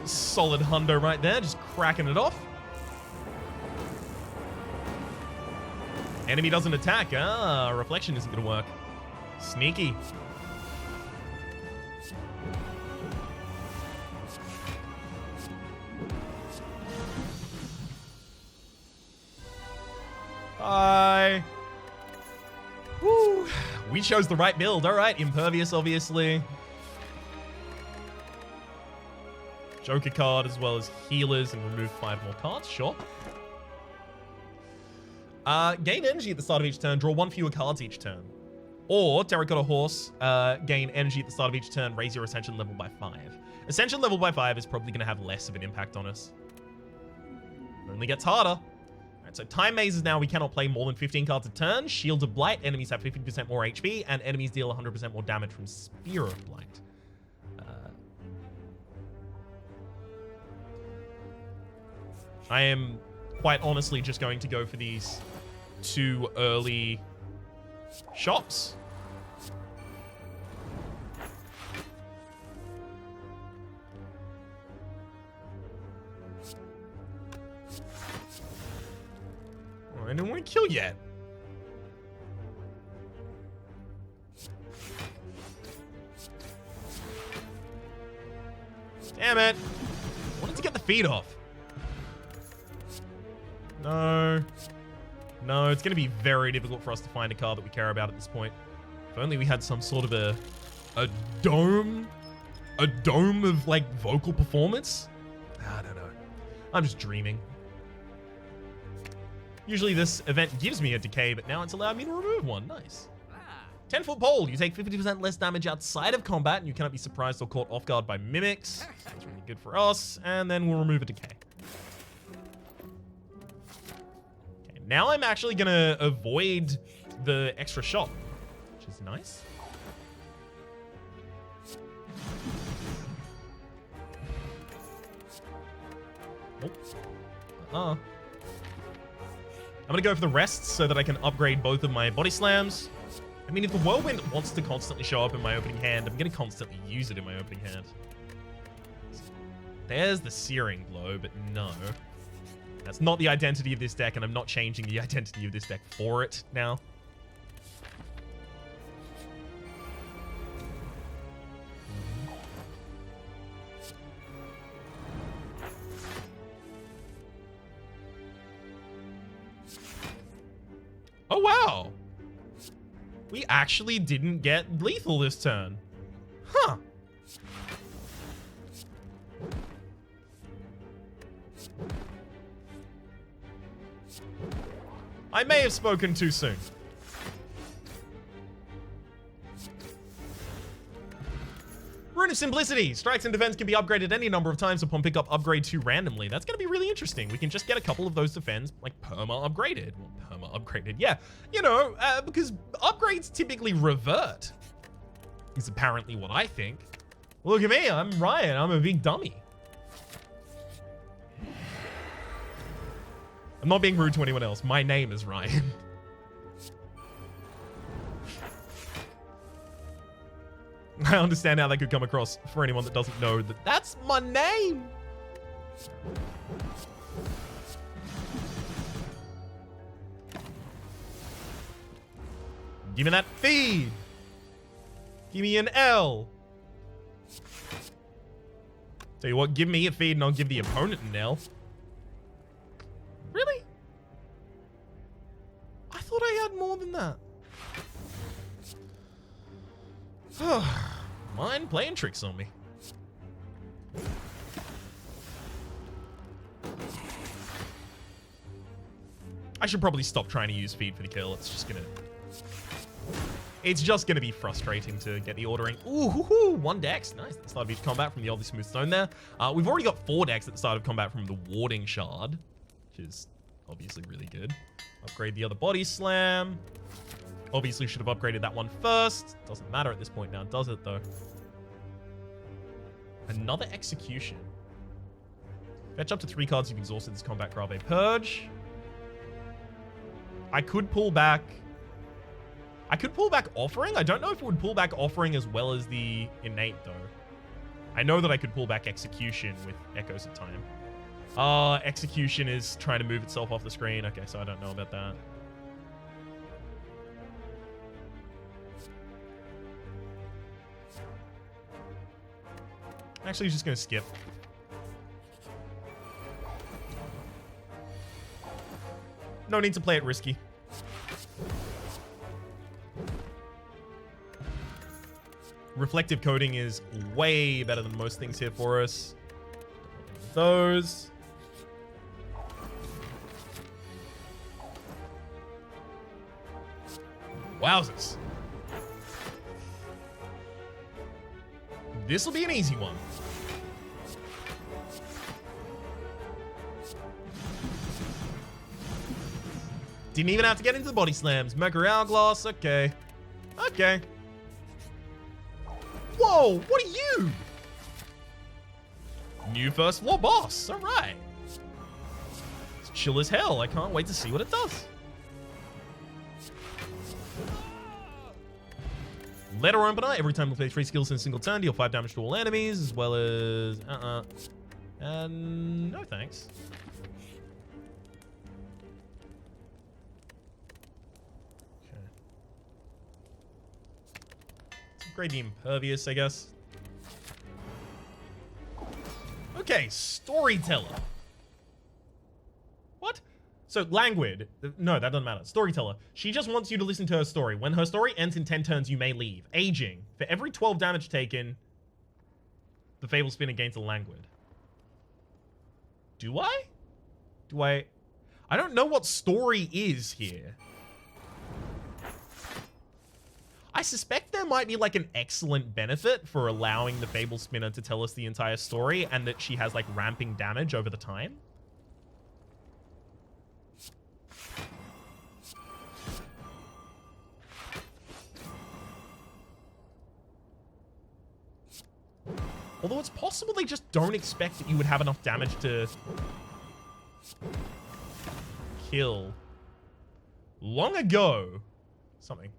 Solid hundo right there. Just cracking it off. Enemy doesn't attack. Reflection isn't going to work. Sneaky. Bye. Woo. We chose the right build. All right. Impervious, obviously. Joker card as well as healers and remove 5 more cards. Sure. Gain energy at the start of each turn. Draw 1 fewer cards each turn. Or Terracotta Horse. Gain energy at the start of each turn. Raise your Ascension level by 5. Ascension level by 5 is probably going to have less of an impact on us. It only gets harder. Alright, so Time Mazes now. We cannot play more than 15 cards a turn. Shields of Blight. Enemies have 50% more HP. And enemies deal 100% more damage from Spire of Blight. I am quite honestly just going to go for these 2 early shops. Oh, I didn't want to kill yet. Damn it. I wanted to get the feed off. No. No, it's going to be very difficult for us to find a card that we care about at this point. If only we had some sort of a dome of like vocal performance. I don't know. I'm just dreaming. Usually this event gives me a decay, but now it's allowed me to remove one. Nice. 10-foot pole. You take 50% less damage outside of combat, and you cannot be surprised or caught off guard by mimics. That's really good for us. And then we'll remove a decay. Okay, now I'm actually gonna avoid the extra shot, which is nice. I'm gonna go for the rest so that I can upgrade both of my body slams. I mean, if the whirlwind wants to constantly show up in my opening hand, I'm gonna constantly use it in my opening hand. There's the searing blow, but no. That's not the identity of this deck, and I'm not changing the identity of this deck for it now. Oh, wow. We actually didn't get lethal this turn. Huh. I may have spoken too soon. Rune of Simplicity. Strikes and defense can be upgraded any number of times upon pickup. Upgrade 2 randomly. That's going to be really interesting. We can just get a couple of those defense, like, perma upgraded. Well, perma upgraded, yeah. You know, because upgrades typically revert. Is apparently what I think. Look at me. I'm Ryan. I'm a big dummy. I'm not being rude to anyone else. My name is Ryan. I understand how that could come across for anyone that doesn't know that that's my name. Give me that feed. Give me an L. Tell you what, give me a feed and I'll give the opponent an L. Really? I thought I had more than that. Mind playing tricks on me. I should probably stop trying to use feed for the kill. It's just gonna be frustrating to get the ordering. Ooh, hoo, hoo, 1 dex. Nice. That's start of each combat from the oddly smooth stone there. We've already got 4 decks at the start of combat from the warding shard, which is obviously really good. Upgrade the other body slam. Obviously should have upgraded that one first. Doesn't matter at this point now, does it though? Another execution. Fetch up to 3 cards you've exhausted this combat. Grave Purge. I could pull back Offering. I don't know if it would pull back Offering as well as the Innate though. I know that I could pull back Execution with Echoes of Time. Execution is trying to move itself off the screen. Okay, so I don't know about that. Actually, just gonna skip. No need to play it risky. Reflective Coating is way better than most things here for us. Those. Wowzers. This will be an easy one. Didn't even have to get into the body slams. Mercury Hourglass, okay. Okay. Whoa, what are you? New first floor boss, all right. It's chill as hell. I can't wait to see what it does. Letter Opener. Every time you play 3 skills in a single turn, deal 5 damage to all enemies, as well as... And no thanks. Okay. Let's upgrade the Impervious, I guess. Okay, Storyteller. What? So, Languid. No, that doesn't matter. Storyteller. She just wants you to listen to her story. When her story ends in 10 turns, you may leave. Aging. For every 12 damage taken, the Fable Spinner gains a Languid. Do I? I don't know what story is here. I suspect there might be like an excellent benefit for allowing the Fable Spinner to tell us the entire story, and that she has like ramping damage over the time. Although it's possible they just don't expect that you would have enough damage to kill. Long ago, something.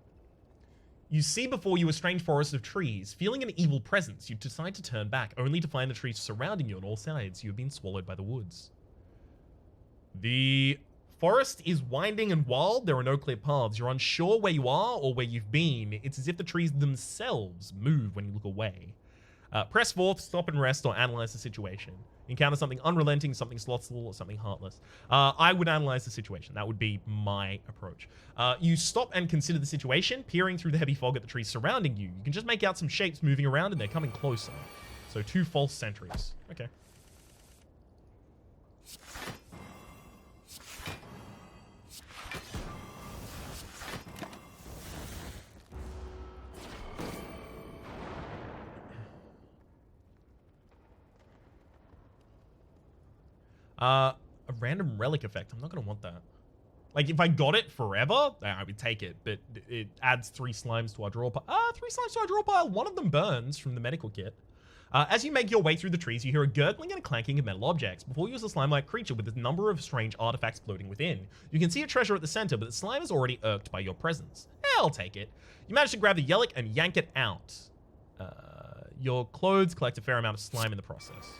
You see before you a strange forest of trees. Feeling an evil presence, you decide to turn back, only to find the trees surrounding you on all sides. You have been swallowed by the woods. The forest is winding and wild. There are no clear paths. You're unsure where you are or where you've been. It's as if the trees themselves move when you look away. Press forth, stop and rest, or analyze the situation. Encounter something unrelenting, something slothful, or something heartless. I would analyze the situation. That would be my approach. You stop and consider the situation, peering through the heavy fog at the trees surrounding you. You can just make out some shapes moving around, and they're coming closer. So 2 false sentries. Okay. A random relic effect. I'm not going to want that. Like, if I got it forever, I would take it, but it adds 3 slimes to our draw pile. 3 slimes to our draw pile. One of them burns from the medical kit. As you make your way through the trees, you hear a gurgling and a clanking of metal objects. Before you is a slime-like creature with a number of strange artifacts floating within. You can see a treasure at the center, but the slime is already irked by your presence. I'll take it. You manage to grab the relic and yank it out. Your clothes collect a fair amount of slime in the process.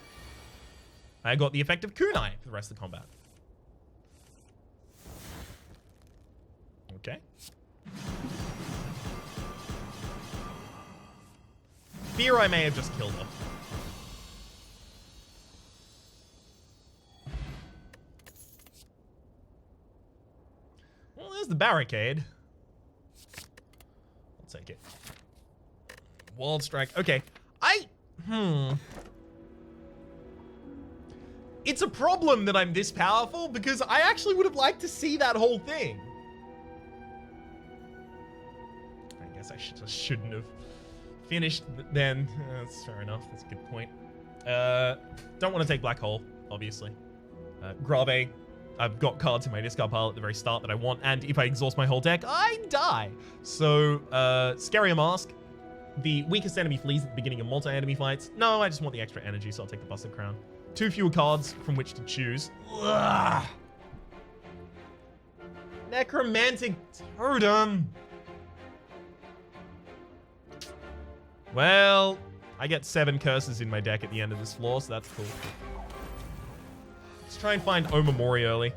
I got the effect of kunai for the rest of the combat. Okay. Fear I may have just killed her. Well, there's the barricade. I'll take it. Wild strike. Okay. It's a problem that I'm this powerful because I actually would have liked to see that whole thing. I guess I shouldn't have finished then. That's fair enough. That's a good point. Don't want to take Black Hole, obviously. Grave. I've got cards in my discard pile at the very start that I want, and if I exhaust my whole deck, I die. So, Scarier Mask. The weakest enemy flees at the beginning of multi-enemy fights. No, I just want the extra energy, so I'll take the Busted Crown. 2 fewer cards from which to choose. Ugh. Necromantic Totem. Well, I get 7 curses in my deck at the end of this floor, so that's cool. Let's try and find Omamori early.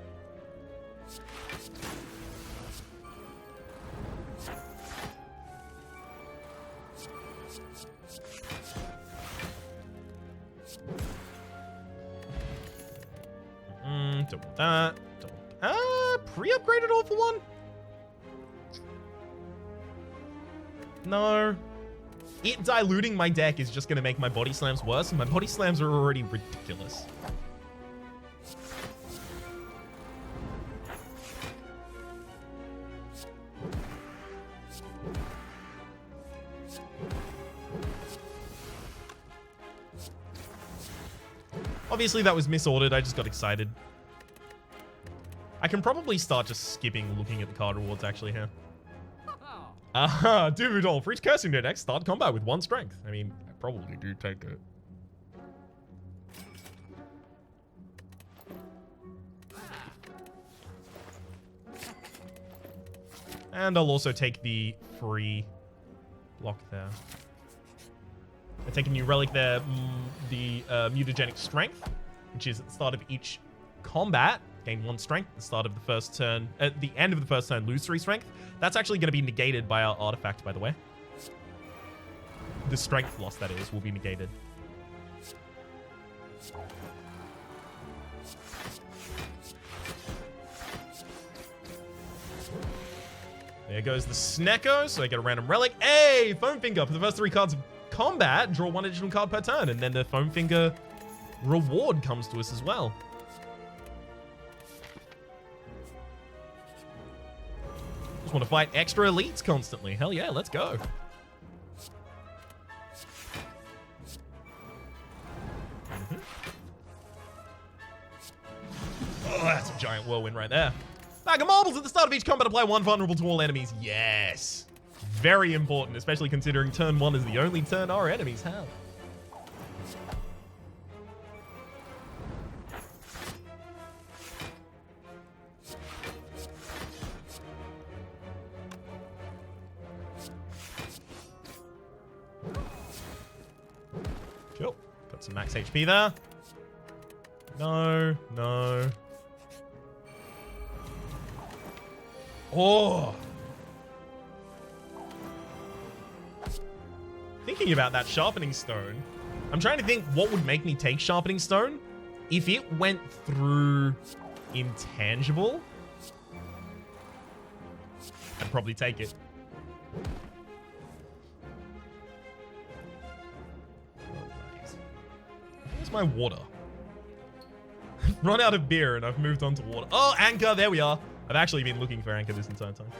Don't want that. Pre-upgraded all for 1? No. It diluting my deck is just going to make my body slams worse, and my body slams are already ridiculous. Obviously, that was misordered. I just got excited. I can probably start just skipping looking at the card rewards actually here. Duvidol. For each curse in your deck, start combat with 1 strength. I mean, I probably do take it. And I'll also take the free block there. I take a new relic there, the mutagenic strength, which is at the start of each combat, gain 1 strength. At the start of the first turn, at the end of the first turn, lose 3 strength. That's actually going to be negated by our artifact, by the way. The strength loss, that is, will be negated. There goes the Snecko, so I get a random relic. Hey, Foam Finger. For the first 3 cards of combat, draw 1 additional card per turn, and then the Foam Finger reward comes to us as well. Just want to fight extra elites constantly. Hell yeah, let's go. Oh, that's a giant whirlwind right there. Bag of marbles at the start of each combat. Apply 1 vulnerable to all enemies. Yes. Very important, especially considering turn 1 is the only turn our enemies have. Cool. Got some max HP there. No, no. Oh. Thinking about that sharpening stone, I'm trying to think what would make me take sharpening stone. If it went through intangible, I'd probably take it. Where's my water? I've run out of beer and I've moved on to water. Oh, anchor, there we are. I've actually been looking for anchor this entire time.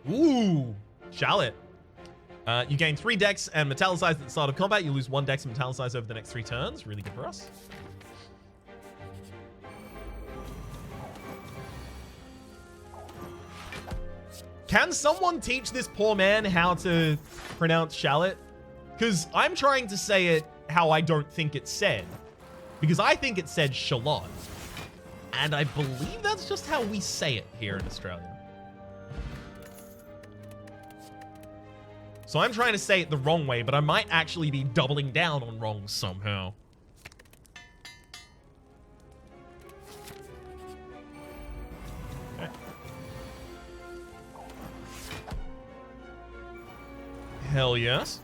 Ooh, Charlotte. You gain 3 dex and metallicize at the start of combat. You lose 1 dex and metallicize over the next 3 turns. Really good for us. Can someone teach this poor man how to pronounce Charlotte? Because I'm trying to say it how I don't think it's said. Because I think it said Charlotte. And I believe that's just how we say it here in Australia. So I'm trying to say it the wrong way, but I might actually be doubling down on wrong somehow. Okay. Hell yes.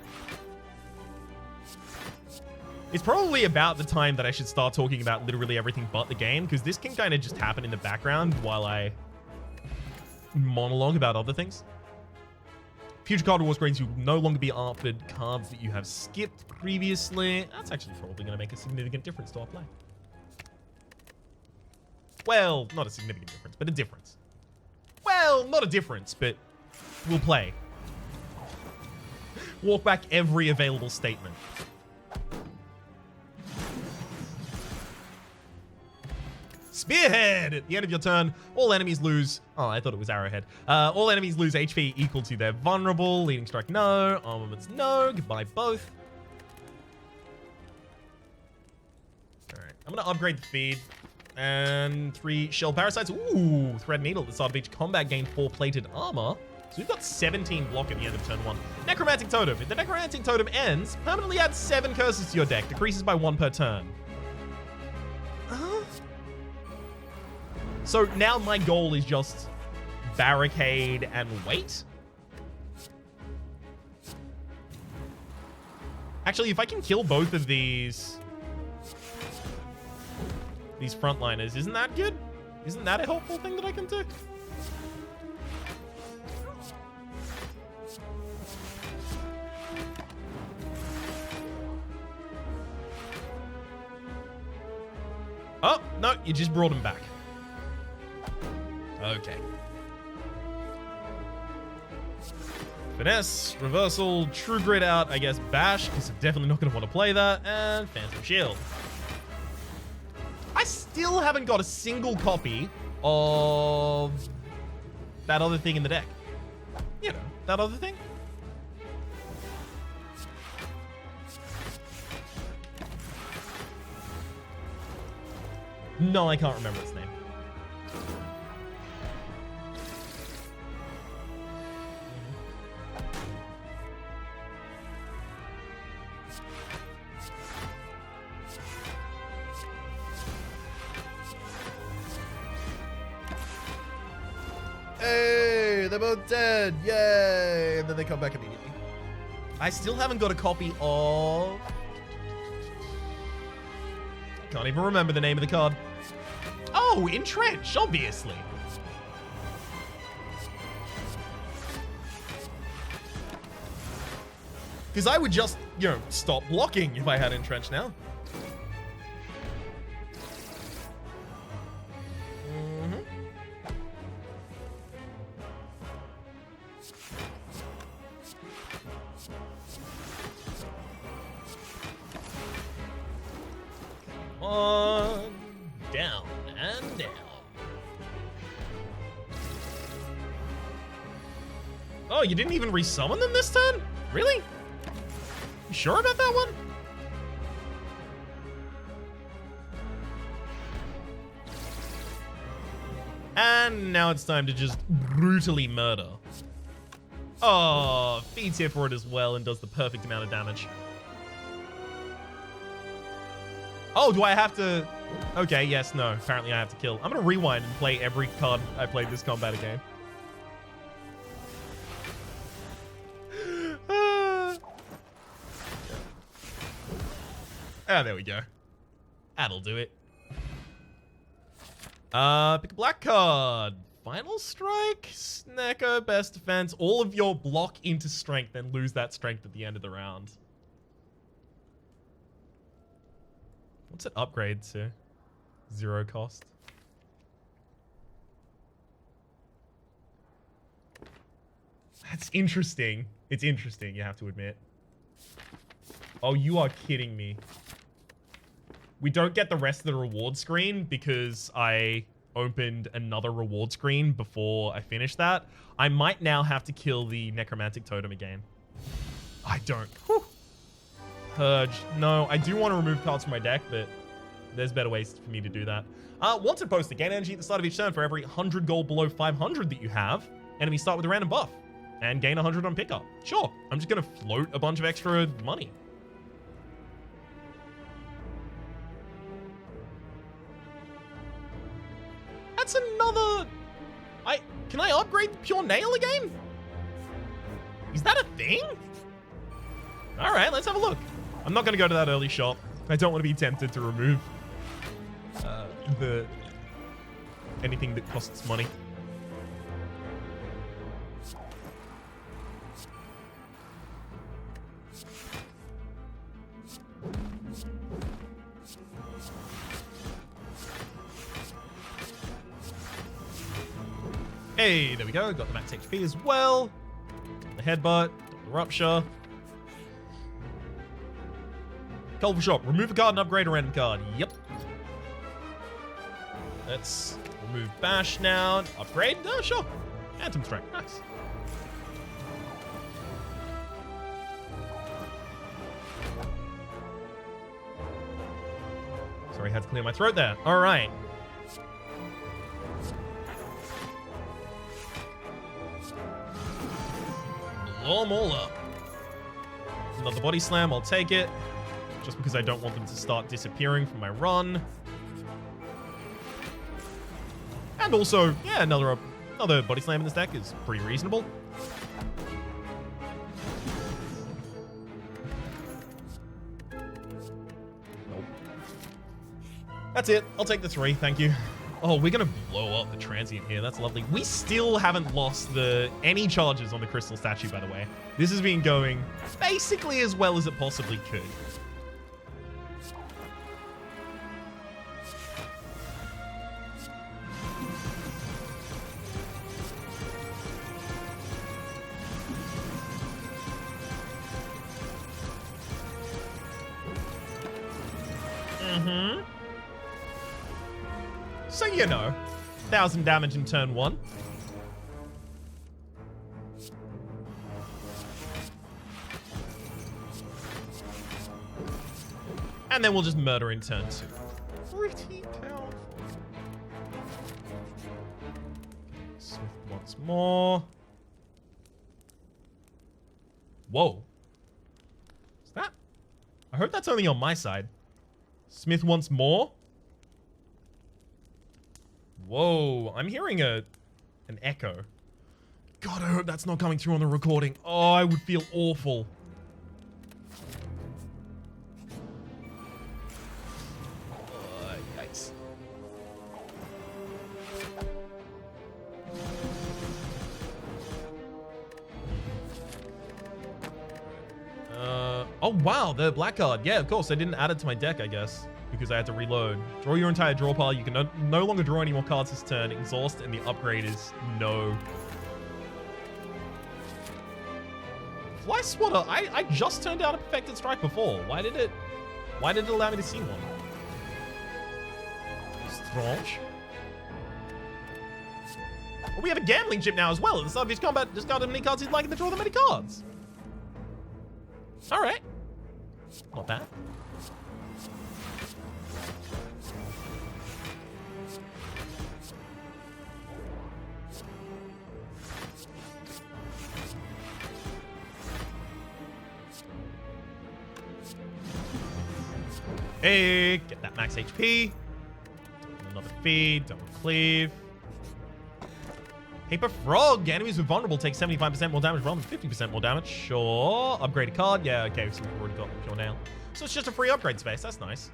It's probably about the time that I should start talking about literally everything but the game, because this can kind of just happen in the background while I monologue about other things. Future card rewards screens, you will no longer be offered cards that you have skipped previously. That's actually probably going to make a significant difference to our play. Well, not a significant difference, but a difference. Well, not a difference, but we'll play. Walk back every available statement. Spearhead! At the end of your turn, all enemies lose... Oh, I thought it was Arrowhead. All enemies lose HP equal to their vulnerable. Leading strike, no. Armaments, no. Goodbye, both. Alright, I'm going to upgrade the feed. And 3 shell parasites. Ooh, thread needle at the start of each combat. Gain 4 plated armor. So we've got 17 block at the end of turn 1. Necromantic Totem. If the Necromantic Totem ends, permanently add 7 curses to your deck. Decreases by 1 per turn. So now my goal is just barricade and wait. Actually, if I can kill both of these frontliners, isn't that good? Isn't that a helpful thing that I can do? Oh, no, you just brought him back. Okay. Finesse, reversal, true grit out, I guess bash, because I'm definitely not going to want to play that, and Phantom Shield. I still haven't got a single copy of that other thing in the deck. You know, that other thing. No, I can't remember its name. Hey, they're both dead. Yay. And then they come back immediately. I still haven't got a copy of Can't even remember the name of the card. Oh, Entrench, obviously. Because I would just, stop blocking if I had Entrench now. On, down, and down. Oh, you didn't even resummon them this turn? Really? You sure about that one? And now it's time to just brutally murder. Oh, feeds here for it as well and does the perfect amount of damage. Oh, do I have to? Okay, yes, no. Apparently I have to kill. I'm going to rewind and play every card I played this combat again. There we go. That'll do it. Pick a black card. Final Strike, Snecko, Best Defense. All of your block into strength, then lose that strength at the end of the round. What's it upgrade to? 0 cost. That's interesting. It's interesting, you have to admit. Oh, you are kidding me. We don't get the rest of the reward screen because I opened another reward screen before I finished that. I might now have to kill the Necromantic Totem again. I don't. Whew. Purge. No, I do want to remove cards from my deck, but there's better ways for me to do that. Wanted poster. Gain energy at the start of each turn for every 100 gold below 500 that you have. Enemies start with a random buff and gain 100 on pickup. Sure, I'm just going to float a bunch of extra money. That's another... Can I upgrade Pure Nail again? Is that a thing? All right, let's have a look. I'm not going to go to that early shop. I don't want to be tempted to remove anything that costs money. Hey, there we go. Got the max HP as well. The headbutt, the rupture. Colorful shop. Remove a card and upgrade a random card. Yep. Let's remove bash now. Upgrade? Oh, sure. Phantom strike. Nice. Sorry, I had to clear my throat there. All right. Blow them all up. Another body slam. I'll take it. Just because I don't want them to start disappearing from my run. And also, yeah, another body slam in this deck is pretty reasonable. Nope. That's it. I'll take the 3. Thank you. Oh, we're going to blow up the transient here. That's lovely. We still haven't lost any charges on the crystal statue, by the way. This has been going basically as well as it possibly could. So, 1,000 damage in turn 1. And then we'll just murder in turn 2. Pretty powerful. Smith once more. Whoa. Is that? I hope that's only on my side. Smith once more. Whoa, I'm hearing an echo. God, I hope that's not coming through on the recording. Oh, I would feel awful. Oh, wow, the black card. Yeah, of course. I didn't add it to my deck, I guess, because I had to reload. Draw your entire draw pile. You can no longer draw any more cards this turn. Exhaust, and the upgrade is no. Fly Swatter. I just turned down a Perfected Strike before. Why did it allow me to see one? Strange. Well, we have a gambling chip now as well. At the start of each combat, discard as many cards you'd like and then draw that many cards. All right. Not bad. Hey, get that max HP. Another feed, double cleave. Paper Frog. Enemies with vulnerable take 75% more damage rather than 50% more damage. Sure. Upgrade a card. Yeah, okay, so we've already got Pure Nail. So it's just a free upgrade space. That's nice.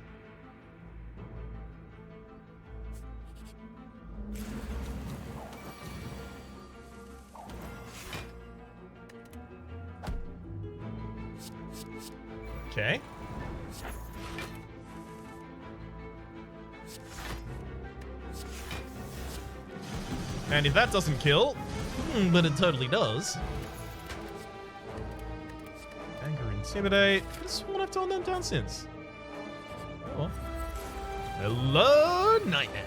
Okay. And if that doesn't kill, but it totally does. Anger, Intimidate. I could have sworn I've torn them down since. Oh well. Hello, Nightmare.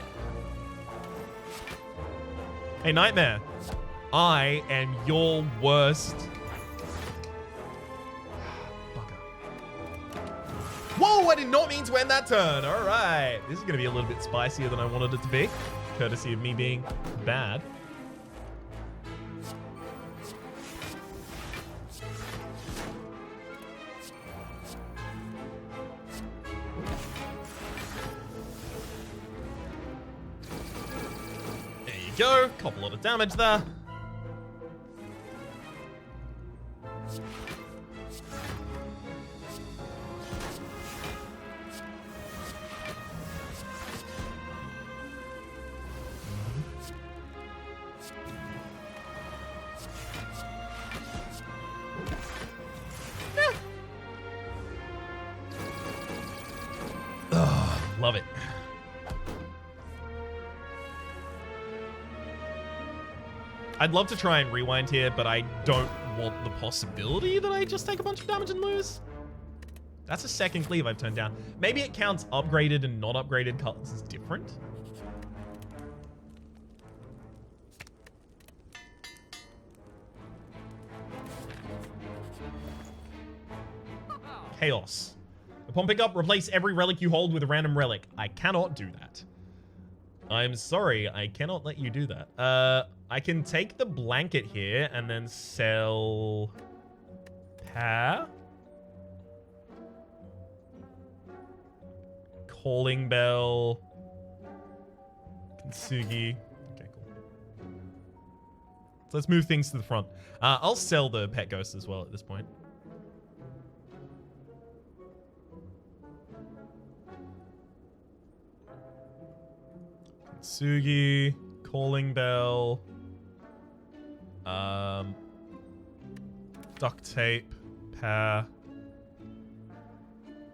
Hey, Nightmare. I am your worst. Bugger. Whoa, I did not mean to end that turn. All right. This is going to be a little bit spicier than I wanted it to be. Courtesy of me being bad. There you go. Couple lot of damage there. Love it. I'd love to try and rewind here, but I don't want the possibility that I just take a bunch of damage and lose. That's a second cleave I've turned down. Maybe it counts upgraded and not upgraded cards as different. Chaos. Upon pickup, replace every relic you hold with a random relic. I cannot do that. I'm sorry, I cannot let you do that. I can take the blanket here and then sell... Pair? Calling Bell. Kintsugi. Okay, cool. So let's move things to the front. I'll sell the Pet Ghost as well at this point. Sugi, Calling Bell, Duct Tape, Pair.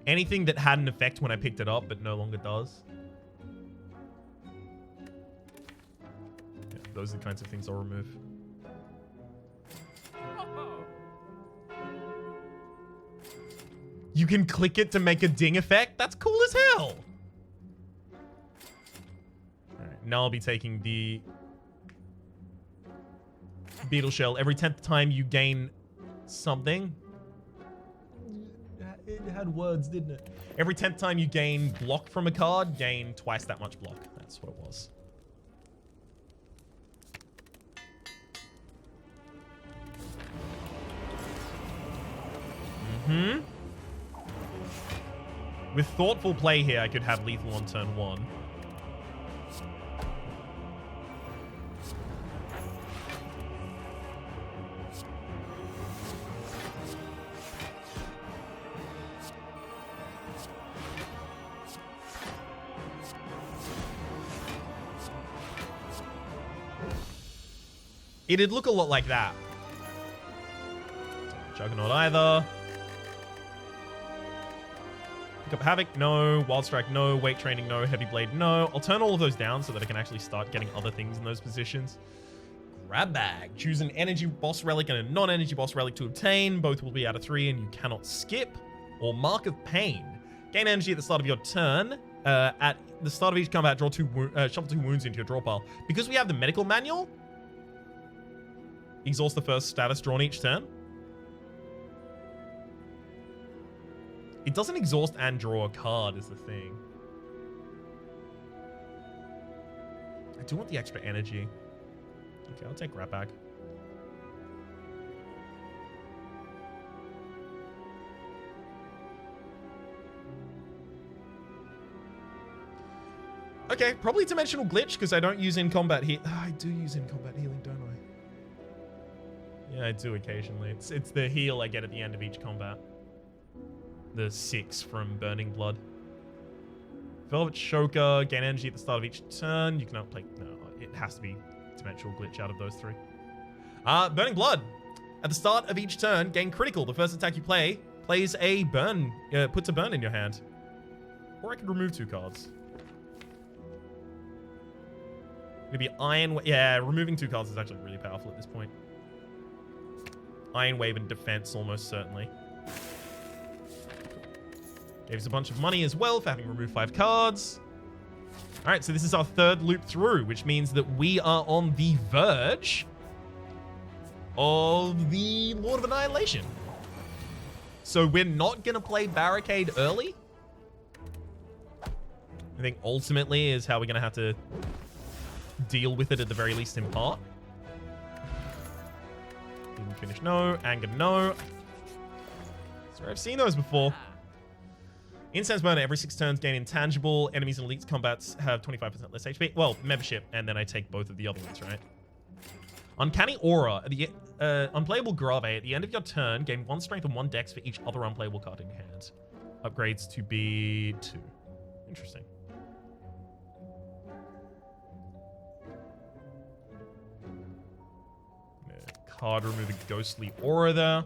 Anything that had an effect when I picked it up but no longer does. Yeah, those are the kinds of things I'll remove. You can click it to make a ding effect? That's cool as hell! Now I'll be taking the Beetle Shell. Every 10th time you gain something. It had words, didn't it? Every 10th time you gain block from a card, gain twice that much block. That's what it was. With thoughtful play here, I could have lethal on turn 1. It'd look a lot like that. Juggernaut either. Pick up Havoc, no. Wild Strike, no. Weight Training, no. Heavy Blade, no. I'll turn all of those down so that I can actually start getting other things in those positions. Grab Bag. Choose an energy boss relic and a non-energy boss relic to obtain. Both will be out of 3 and you cannot skip. Or Mark of Pain. Gain energy at the start of your turn. At the start of each combat, draw shuffle 2 wounds into your draw pile. Because we have the medical manual, exhaust the first status drawn each turn. It doesn't exhaust and draw a card is the thing. I do want the extra energy. Okay, I'll take Rat Bag. Okay, probably Dimensional Glitch because I don't use in-combat heal. I do use in-combat healing, don't I? Yeah, I do occasionally. It's the heal I get at the end of each combat. The 6 from Burning Blood. Velvet Choker, gain energy at the start of each turn. You cannot play... No, it has to be Dimensional Glitch out of those 3. Burning Blood. At the start of each turn, gain critical. The first attack you play plays a burn, puts a burn in your hand. Or I could remove 2 cards. Maybe Iron... Yeah, removing 2 cards is actually really powerful at this point. Iron Wave and Defense, almost certainly. Gave us a bunch of money as well for having removed 5 cards. All right, so this is our 3rd loop through, which means that we are on the verge of the Lord of Annihilation. So we're not going to play Barricade early. I think ultimately is how we're going to have to deal with it at the very least in part. Even Finish, no. Anger, no. Sorry, I've seen those before. Incense Burner, every 6 turns gain intangible. Enemies in elite combats have 25% less HP. Well, membership, and then I take both of the other ones, right? Uncanny Aura. The unplayable Grave. At the end of your turn, gain 1 strength and 1 dex for each other unplayable card in your hand. Upgrades to be 2. Interesting. Card, remove a Ghostly Aura there.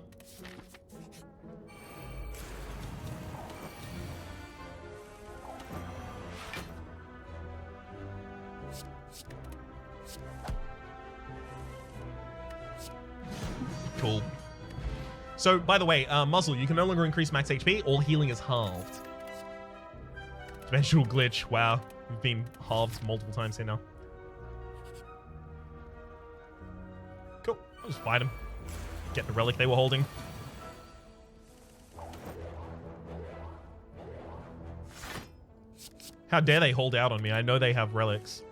Cool. So, by the way, Muzzle, you can no longer increase max HP. All healing is halved. Dimensional Glitch. Wow. We've been halved multiple times here now. Cool. I'll just fight him. Get the relic they were holding. How dare they hold out on me? I know they have relics.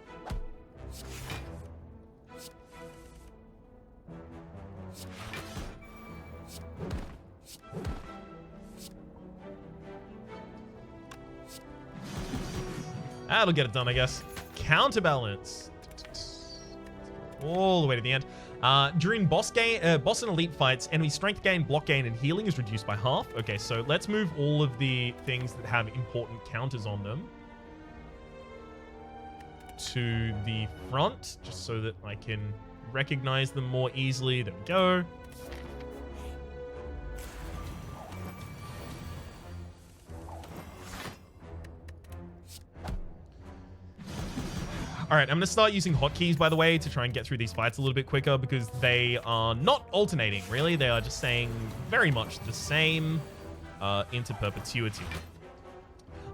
That'll get it done, I guess. Counterbalance. All the way to the end. During boss and elite fights, enemy strength gain, block gain, and healing is reduced by half. Okay, so let's move all of the things that have important counters on them to the front, just so that I can recognize them more easily. There we go. All right, I'm going to start using hotkeys, by the way, to try and get through these fights a little bit quicker because they are not alternating, really. They are just saying very much the same into perpetuity.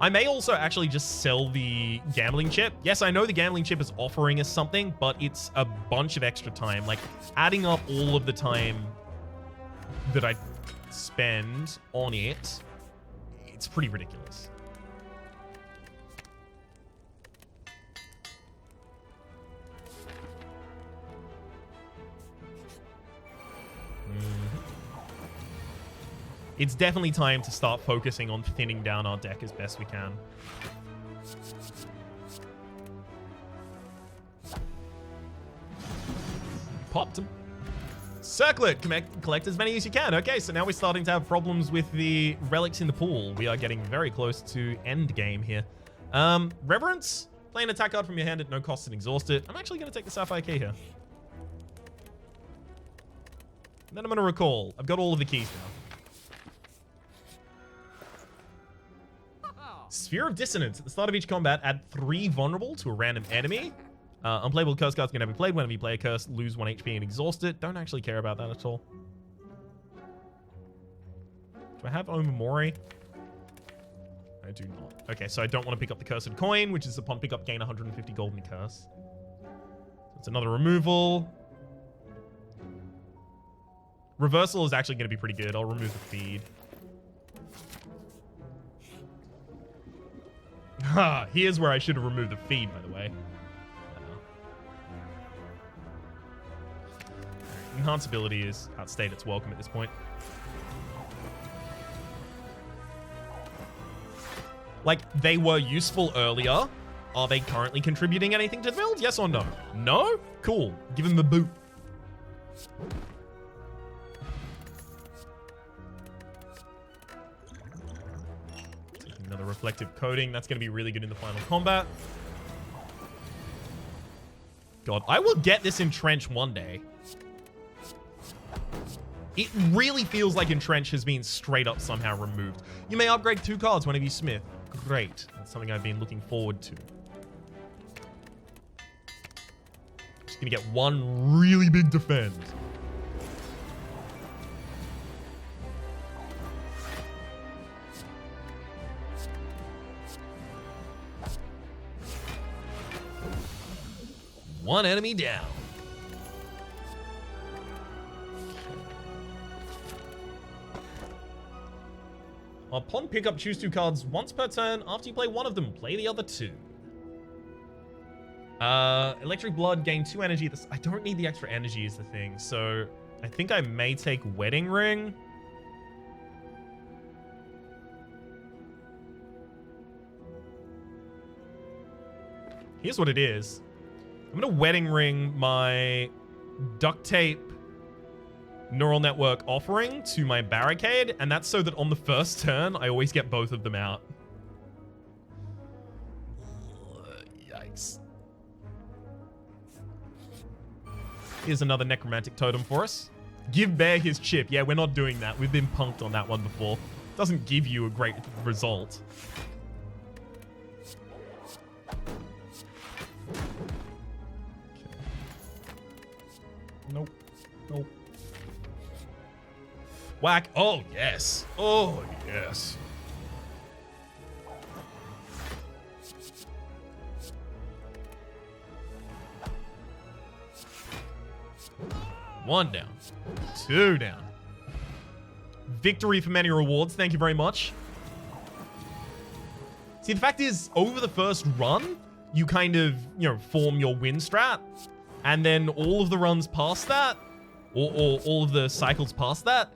I may also actually just sell the gambling chip. Yes, I know the gambling chip is offering us something, but it's a bunch of extra time. Like, adding up all of the time that I spend on it, it's pretty ridiculous. It's definitely time to start focusing on thinning down our deck as best we can. Popped them. Circle it. Collect as many as you can. Okay, so now we're starting to have problems with the relics in the pool. We are getting very close to Endgame here. Reverence. Play an attack card from your hand at no cost and exhaust it. I'm actually going to take the Sapphire Key here. And then I'm going to recall. I've got all of the keys now. Sphere of Dissonance. At the start of each combat, add 3 vulnerable to a random enemy. Unplayable curse cards can never be played. Whenever you play a curse, lose 1 HP and exhaust it. Don't actually care about that at all. Do I have Omamori? I do not. Okay, so I don't want to pick up the Cursed Coin, which is upon pickup gain 150 golden curse. So it's another removal. Reversal is actually going to be pretty good. I'll remove the feed. Ha! Here's where I should have removed the feed, by the way. Enhance ability is outstayed its welcome at this point. Like, they were useful earlier. Are they currently contributing anything to the build? Yes or no? No? Cool. Give him the boot. Taking another reflective coating. That's going to be really good in the final combat. God, I will get this Entrench one day. It really feels like Entrench has been straight up somehow removed. You may upgrade 2 cards whenever you smith. Great. That's something I've been looking forward to. Just gonna get 1 really big defend. One enemy down. Upon pickup, choose 2 cards once per turn. After you play one of them, play the other 2. Electric Blood, gain 2 energy. I don't need the extra energy is the thing. So I think I may take Wedding Ring. Here's what it is. I'm going to Wedding Ring my Duct Tape Neural Network offering to my Barricade, and that's so that on the first turn, I always get both of them out. Yikes. Here's another Necromantic Totem for us. Give Bear his chip. Yeah, we're not doing that. We've been punked on that one before. Doesn't give you a great result. Okay. Nope. Nope. Whack. Oh, yes. Oh, yes. One down. 2 down. Victory for many rewards. Thank you very much. See, the fact is, over the first run, you kind of, form your win strat. And then all of the runs past that, or all of the cycles past that,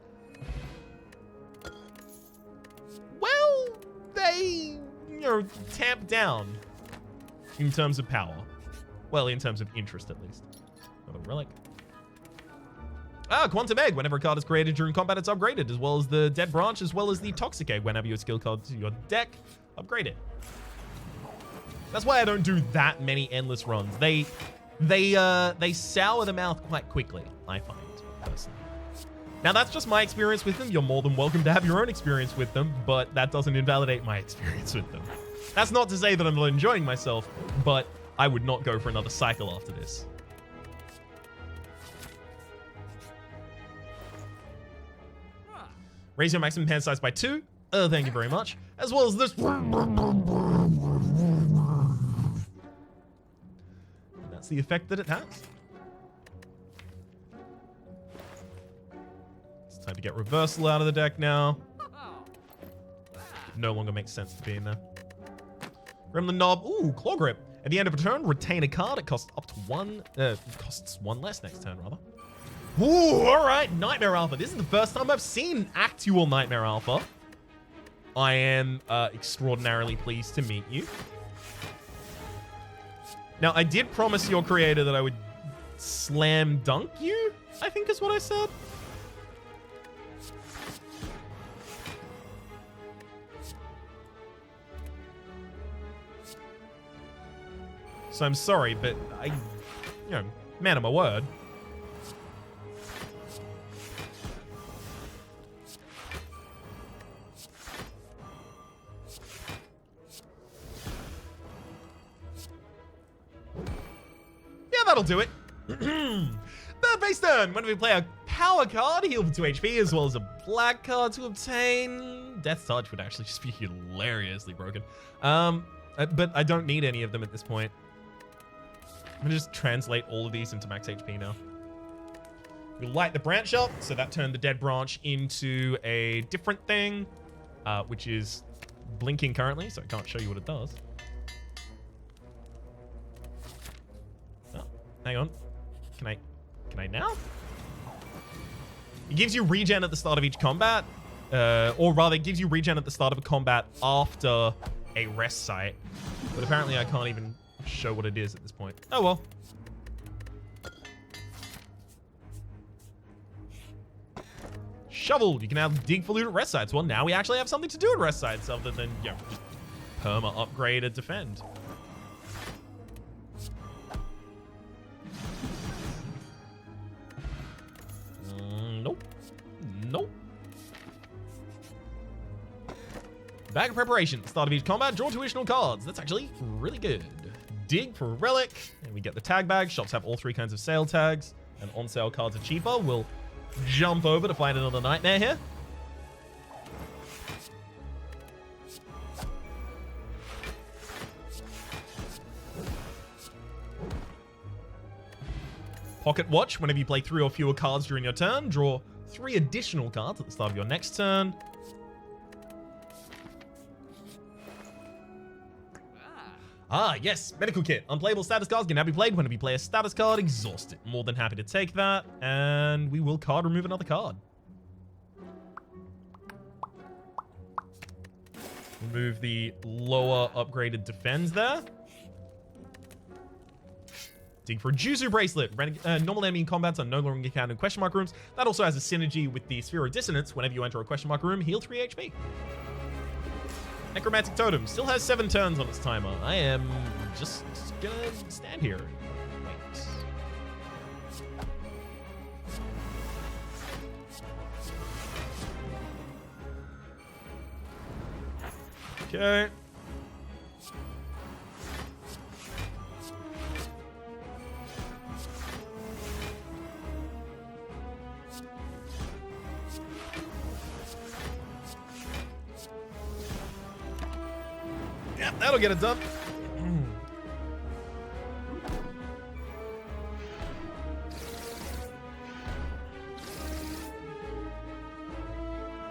well, they, tamp down in terms of power. Well, in terms of interest, at least. Not a relic. Quantum Egg. Whenever a card is created during combat, it's upgraded, as well as the Dead Branch, as well as the Toxic Egg. Whenever you add skill card to your deck, upgrade it. That's why I don't do that many endless runs. They sour the mouth quite quickly, I find, personally. Now, that's just my experience with them. You're more than welcome to have your own experience with them, but that doesn't invalidate my experience with them. That's not to say that I'm not enjoying myself, but I would not go for another cycle after this. Raise your maximum hand size by 2. Thank you very much. As well as this. And that's the effect that it has. It's time to get Reversal out of the deck now. No longer makes sense to be in there. Gremlin Knob. Ooh, Claw Grip. At the end of a turn, retain a card. It costs up to 1. Costs 1 less next turn, rather. Ooh, alright, Nightmare Alpha. This is the first time I've seen actual Nightmare Alpha. I am extraordinarily pleased to meet you. Now, I did promise your creator that I would slam dunk you, I think is what I said. So I'm sorry, but I, man of my word. That'll do it. Third base turn. When we play a power card, heal for 2 HP, as well as a black card to obtain. Death Touch would actually just be hilariously broken. But I don't need any of them at this point. I'm gonna just translate all of these into max HP now. We'll light the branch up, so that turned the dead branch into a different thing, which is blinking currently, so I can't show you what it does. Oh, hang on. Can I now? It gives you regen at the start of each combat, or rather, it gives you regen at the start of a combat after a rest site. But apparently, I can't even show what it is at this point. Oh well. Shovel. You can now dig for loot at rest sites. Well, now we actually have something to do at rest sites other than, you know, just perma upgrade and defend. Nope. Nope. Bag of preparation. Start of each combat, draw 2 additional cards. That's actually really good. Dig for relic. And we get the tag bag. Shops have all 3 kinds of sale tags. And on sale cards are cheaper. We'll jump over to find another nightmare here. Pocket Watch. Whenever you play 3 or fewer cards during your turn, draw 3 additional cards at the start of your next turn. Ah, yes, medical kit. Unplayable status cards can now be played whenever you play a status card exhausted. More than happy to take that, and we will card remove another card. Remove the lower upgraded defense there. Dig for a Jutsu bracelet. Normal enemy combats are no longer counted in question mark rooms. That also has a synergy with the Sphere of Dissonance. Whenever you enter a question mark room, heal 3 HP. Necromantic Totem still has 7 turns on its timer. I am just gonna stand here and wait. Okay. Yep, that'll get it done.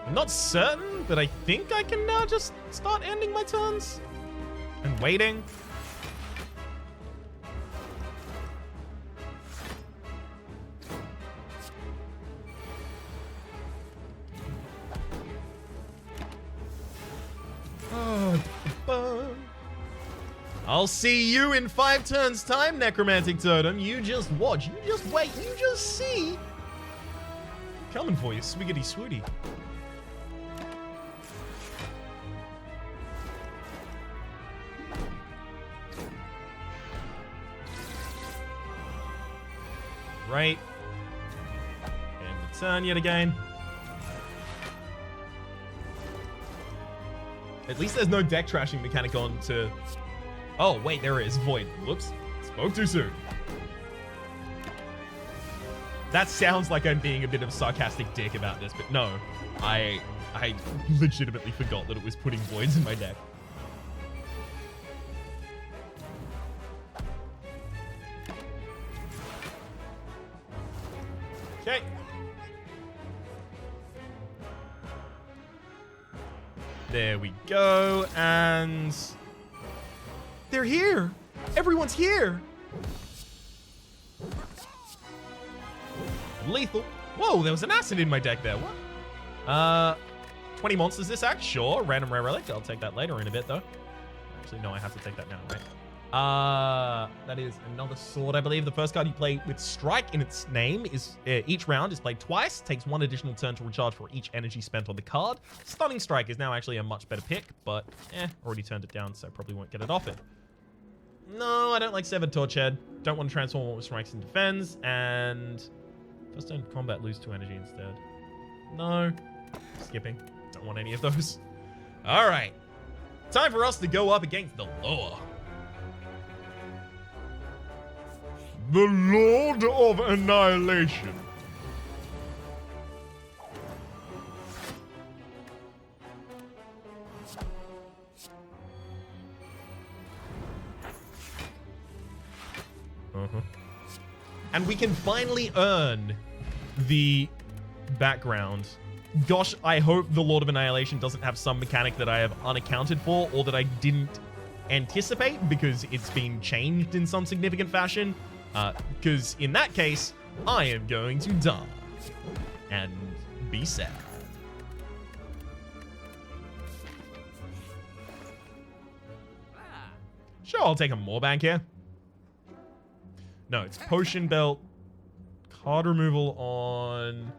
I'm not certain, but I think I can now just start ending my turns and waiting. I'll see you in 5 turns time, Necromantic Totem. You just watch. You just wait. You just see. Coming for you, swiggity swooty. Right. And the turn yet again. At least there's no deck trashing mechanic on to... Oh, wait, there is. Void. Whoops. Spoke too soon. That sounds like I'm being a bit of a sarcastic dick about this, but no. I legitimately forgot that it was putting voids in my deck. Okay. There we go, and... They're here! Everyone's here! Lethal. Whoa, there was an acid in my deck there. What? 20 monsters this act? Sure. Random rare relic. I'll take that later in a bit, though. Actually, no, I have to take that now, right? That is another sword, I believe. The first card you play with Strike in its name is each round is played twice. Takes 1 additional turn to recharge for each energy spent on the card. Stunning Strike is now actually a much better pick, but already turned it down, so probably won't get it off it. No, I don't like Severed Torchhead. Don't want to transform what strikes and defends. And first turn combat, lose 2 energy instead. No. Skipping. Don't want any of those. All right. Time for us to go up against the lower. The Lord of Annihilation. And we can finally earn the background. Gosh, I hope the Lord of Annihilation doesn't have some mechanic that I have unaccounted for or that I didn't anticipate because it's been changed in some significant fashion. Because in that case, I am going to die and be sad. Sure, I'll take a more bank here. No, it's potion belt, card removal on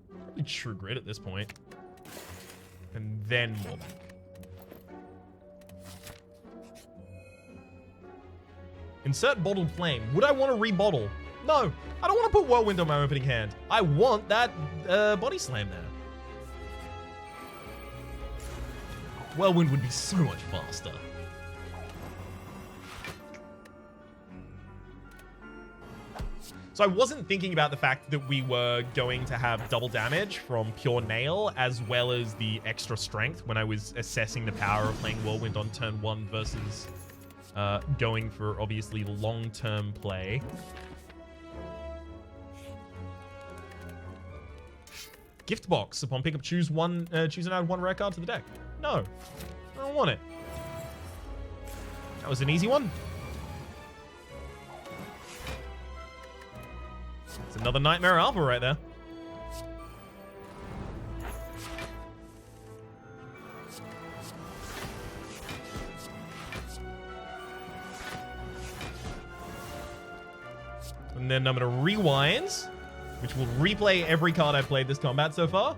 probably true grit at this point, and then more bank. Insert bottled flame. Would I want to rebottle? No, I don't want to put whirlwind on my opening hand. I want that body slam there. Whirlwind would be so much faster. So I wasn't thinking about the fact that we were going to have double damage from pure nail as well as the extra strength when I was assessing the power of playing Whirlwind on turn 1 versus going for obviously long-term play. Gift box. Upon pickup, choose and add one rare card to the deck. No, I don't want it. That was an easy one. It's another Nightmare Alpha right there. And then I'm going to rewind, which will replay every card I've played this combat so far.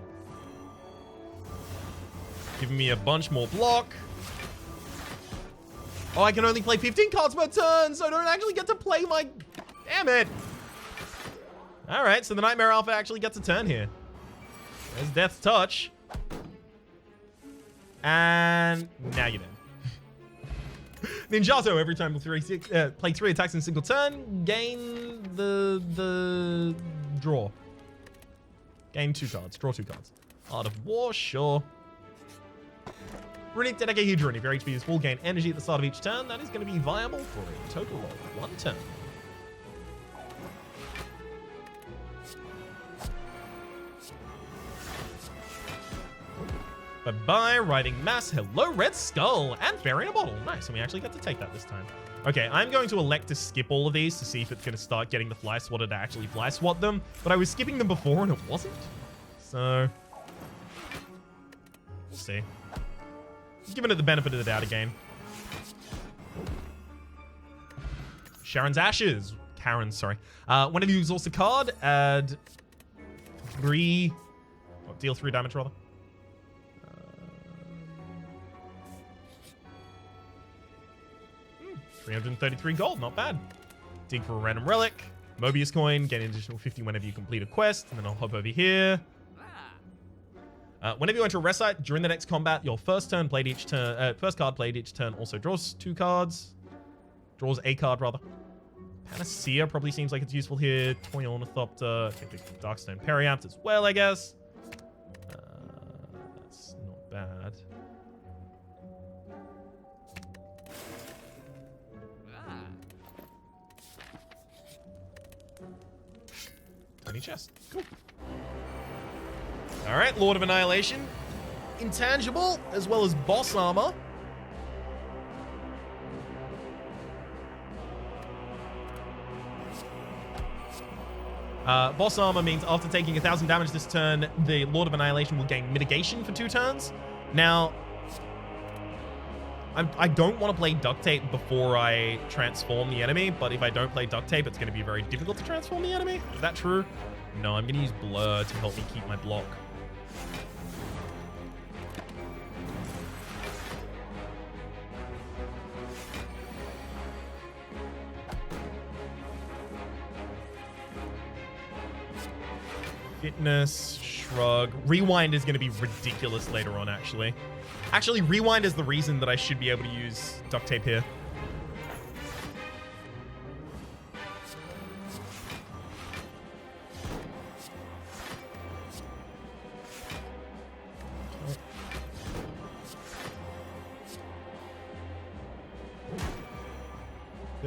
Giving me a bunch more block. Oh, I can only play 15 cards per turn, so I don't actually get to play my... Damn it. All right, so the Nightmare Alpha actually gets a turn here. There's Death's Touch. And now you're dead. Ninjato, every time play 3 attacks in a single turn, gain the draw. Gain 2 cards, draw 2 cards. Art of War, sure. Runic Dodecahedron. If your HP is full, gain energy at the start of each turn. That is going to be viable for a total of 1 turn. Bye-bye, Riding Mass. Hello, Red Skull. And Fairy in a Bottle. Nice, and we actually get to take that this time. Okay, I'm going to elect to skip all of these to see if it's going to start getting the fly swatter to actually fly swat them. But I was skipping them before and it wasn't. So, we'll see. Giving it the benefit of the doubt again. Sharon's Ashes. Karen's, sorry. Whenever you exhaust a card, add 3... Oh, deal 3 damage, rather. 333 gold, not bad. Dig for a random relic. Mobius coin, get an additional 50 whenever you complete a quest. And then I'll hop over here. Whenever you enter a rest site during the next combat, your first card played each turn also draws 2 cards. Draws a card, rather. Panacea probably seems like it's useful here. Toy Ornithopter. Take the Darkstone Periapt as well, I guess. That's not bad. Any chest. Cool. All right, Lord of Annihilation. Intangible, as well as boss armor. Boss armor means after taking 1,000 damage this turn, the Lord of Annihilation will gain mitigation for 2 turns. Now, I don't want to play Duct Tape before I transform the enemy, but if I don't play Duct Tape, it's going to be very difficult to transform the enemy. Is that true? No, I'm going to use Blur to help me keep my block. Fitness, Shrug. Rewind is going to be ridiculous later on, actually. Actually, Rewind is the reason that I should be able to use Duct Tape here.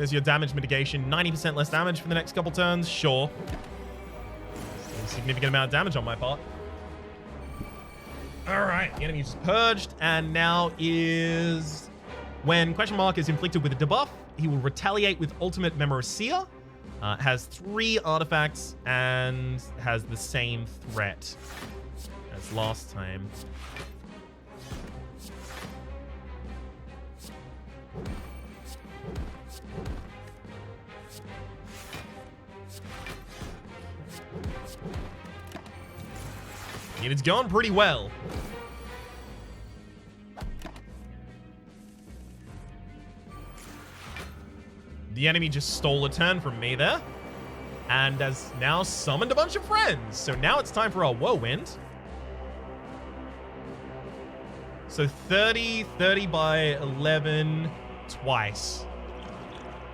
There's your damage mitigation. 90% less damage for the next couple turns. Sure. Still a significant amount of damage on my part. Alright, the enemy's purged, and now is... When question mark is inflicted with a debuff, he will retaliate with ultimate Memoracea. Has 3 artifacts, and has the same threat as last time. And it's going pretty well. The enemy just stole a turn from me there, and has now summoned a bunch of friends. So now it's time for our whirlwind. So 30 by 11 twice.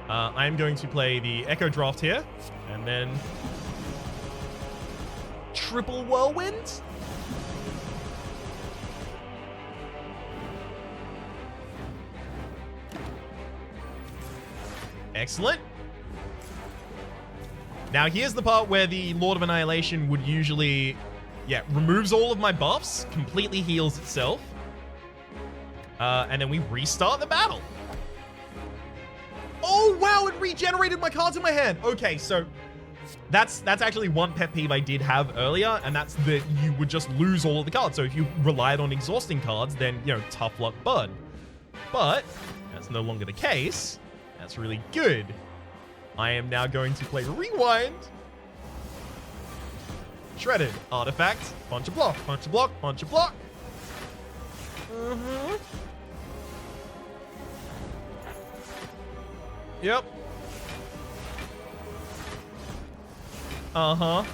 I'm going to play the Echo Draft here, and then triple whirlwind. Excellent. Now, here's the part where the Lord of Annihilation would usually, removes all of my buffs, completely heals itself. And then we restart the battle. Oh, wow, it regenerated my cards in my hand. Okay, so that's actually one pet peeve I did have earlier, and that's that you would just lose all of the cards. So if you relied on exhausting cards, then, tough luck bud. But that's no longer the case. That's really good. I am now going to play Rewind. Shredded. Artifact. Punch a block. Punch a block. Punch a block. Yep. And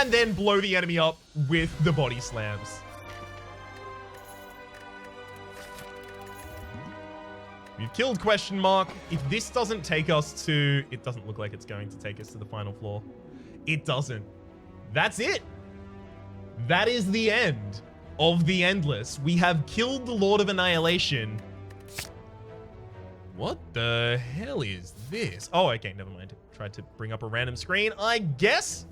then blow the enemy up with the body slams. We've killed question mark. If this doesn't take us to... It doesn't look like it's going to take us to the final floor. It doesn't. That's it. That is the end of the Endless. We have killed the Lord of Annihilation. What the hell is this? Oh, okay, never mind. Tried to bring up a random screen, I guess.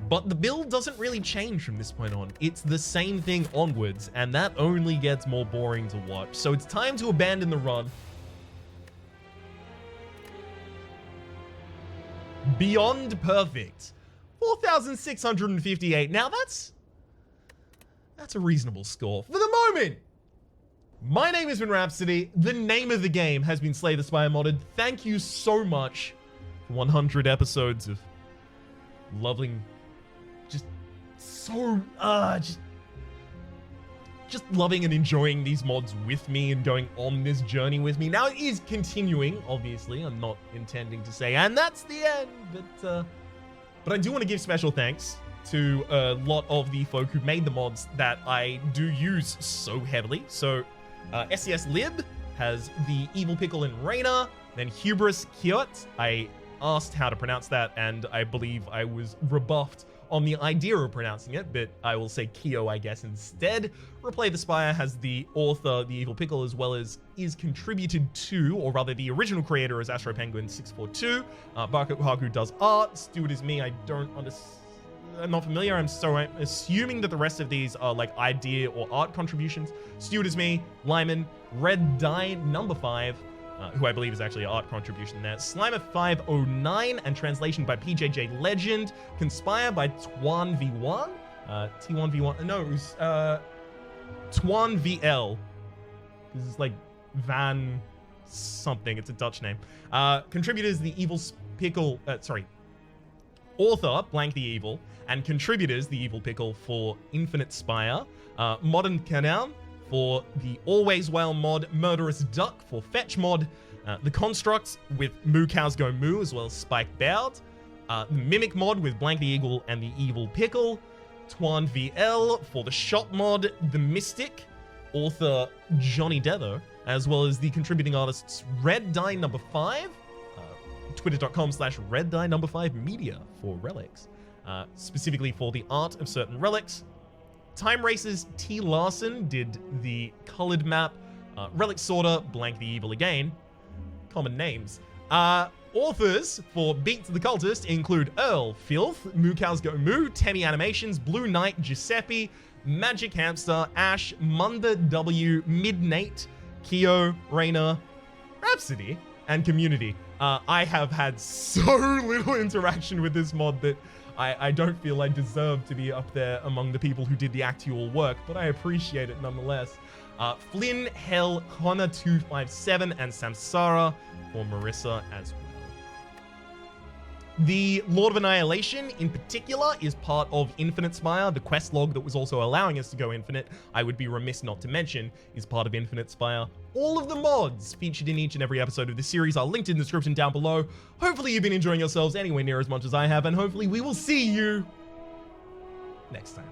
But the build doesn't really change from this point on. It's the same thing onwards, and that only gets more boring to watch. So it's time to abandon the run. Beyond perfect. 4,658. Now that's a reasonable score for the moment. My name has been Rhapsody. The name of the game has been Slay the Spire Modded. Thank you so much for 100 episodes of loving, just loving and enjoying these mods with me and going on this journey with me. Now it is continuing, obviously. I'm not intending to say, and that's the end, but I do want to give special thanks to a lot of the folk who made the mods that I do use so heavily. So, SCS Lib has the Evil Pickle and Raina, then Hubris Kiot. I asked how to pronounce that, and I believe I was rebuffed on the idea of pronouncing it, but I will say Kyo, I guess, instead. Replay the Spire has the author, the Evil Pickle, as well as is contributed to, or rather the original creator is Astro Penguin 642. Haku does art. Stuart is me. I don't understand. I'm not familiar. I'm assuming that the rest of these are like idea or art contributions. Stuart is me. Lyman, Red Die number 5, who I believe is actually an art contribution there. Slimer 509 and translation by PJJ Legend. Conspire by Twan V1. T1 V1. No, it was Twan VL. This is like Van something. It's a Dutch name. Contributors, the Evil Pickle. Author, Blank the Evil, and contributors, the Evil Pickle for Infinite Spire, Modern Canal for the Always Whale mod, Murderous Duck for Fetch mod, the Constructs with Moo Cows Go Moo, as well as Spike Bout, the Mimic mod with Blank the Eagle and the Evil Pickle, Twan VL for the Shop mod, the Mystic, author Johnny Deather, as well as the contributing artists Red Die number 5, twitter.com/Red Die number 5 media for relics, specifically for the art of certain relics. Time Races T. Larson did the colored map Relic Sorter, blank the evil again. Common names. Authors for Beat to the Cultist include Earl, Filth, Moo Cows Go Moo, Temmie Animations, Blue Knight, Giuseppe, Magic Hamster, Ash, Munda W, Midnate, Keo, Raina, Rhapsody, and Community. I have had so little interaction with this mod that I don't feel I deserve to be up there among the people who did the actual work, but I appreciate it nonetheless. Flynn, Hell, Connor257, and Samsara for Marissa as well. The Lord of Annihilation, in particular, is part of Infinite Spire. The quest log that was also allowing us to go infinite, I would be remiss not to mention, is part of Infinite Spire. All of the mods featured in each and every episode of this series are linked in the description down below. Hopefully you've been enjoying yourselves anywhere near as much as I have, and hopefully we will see you next time.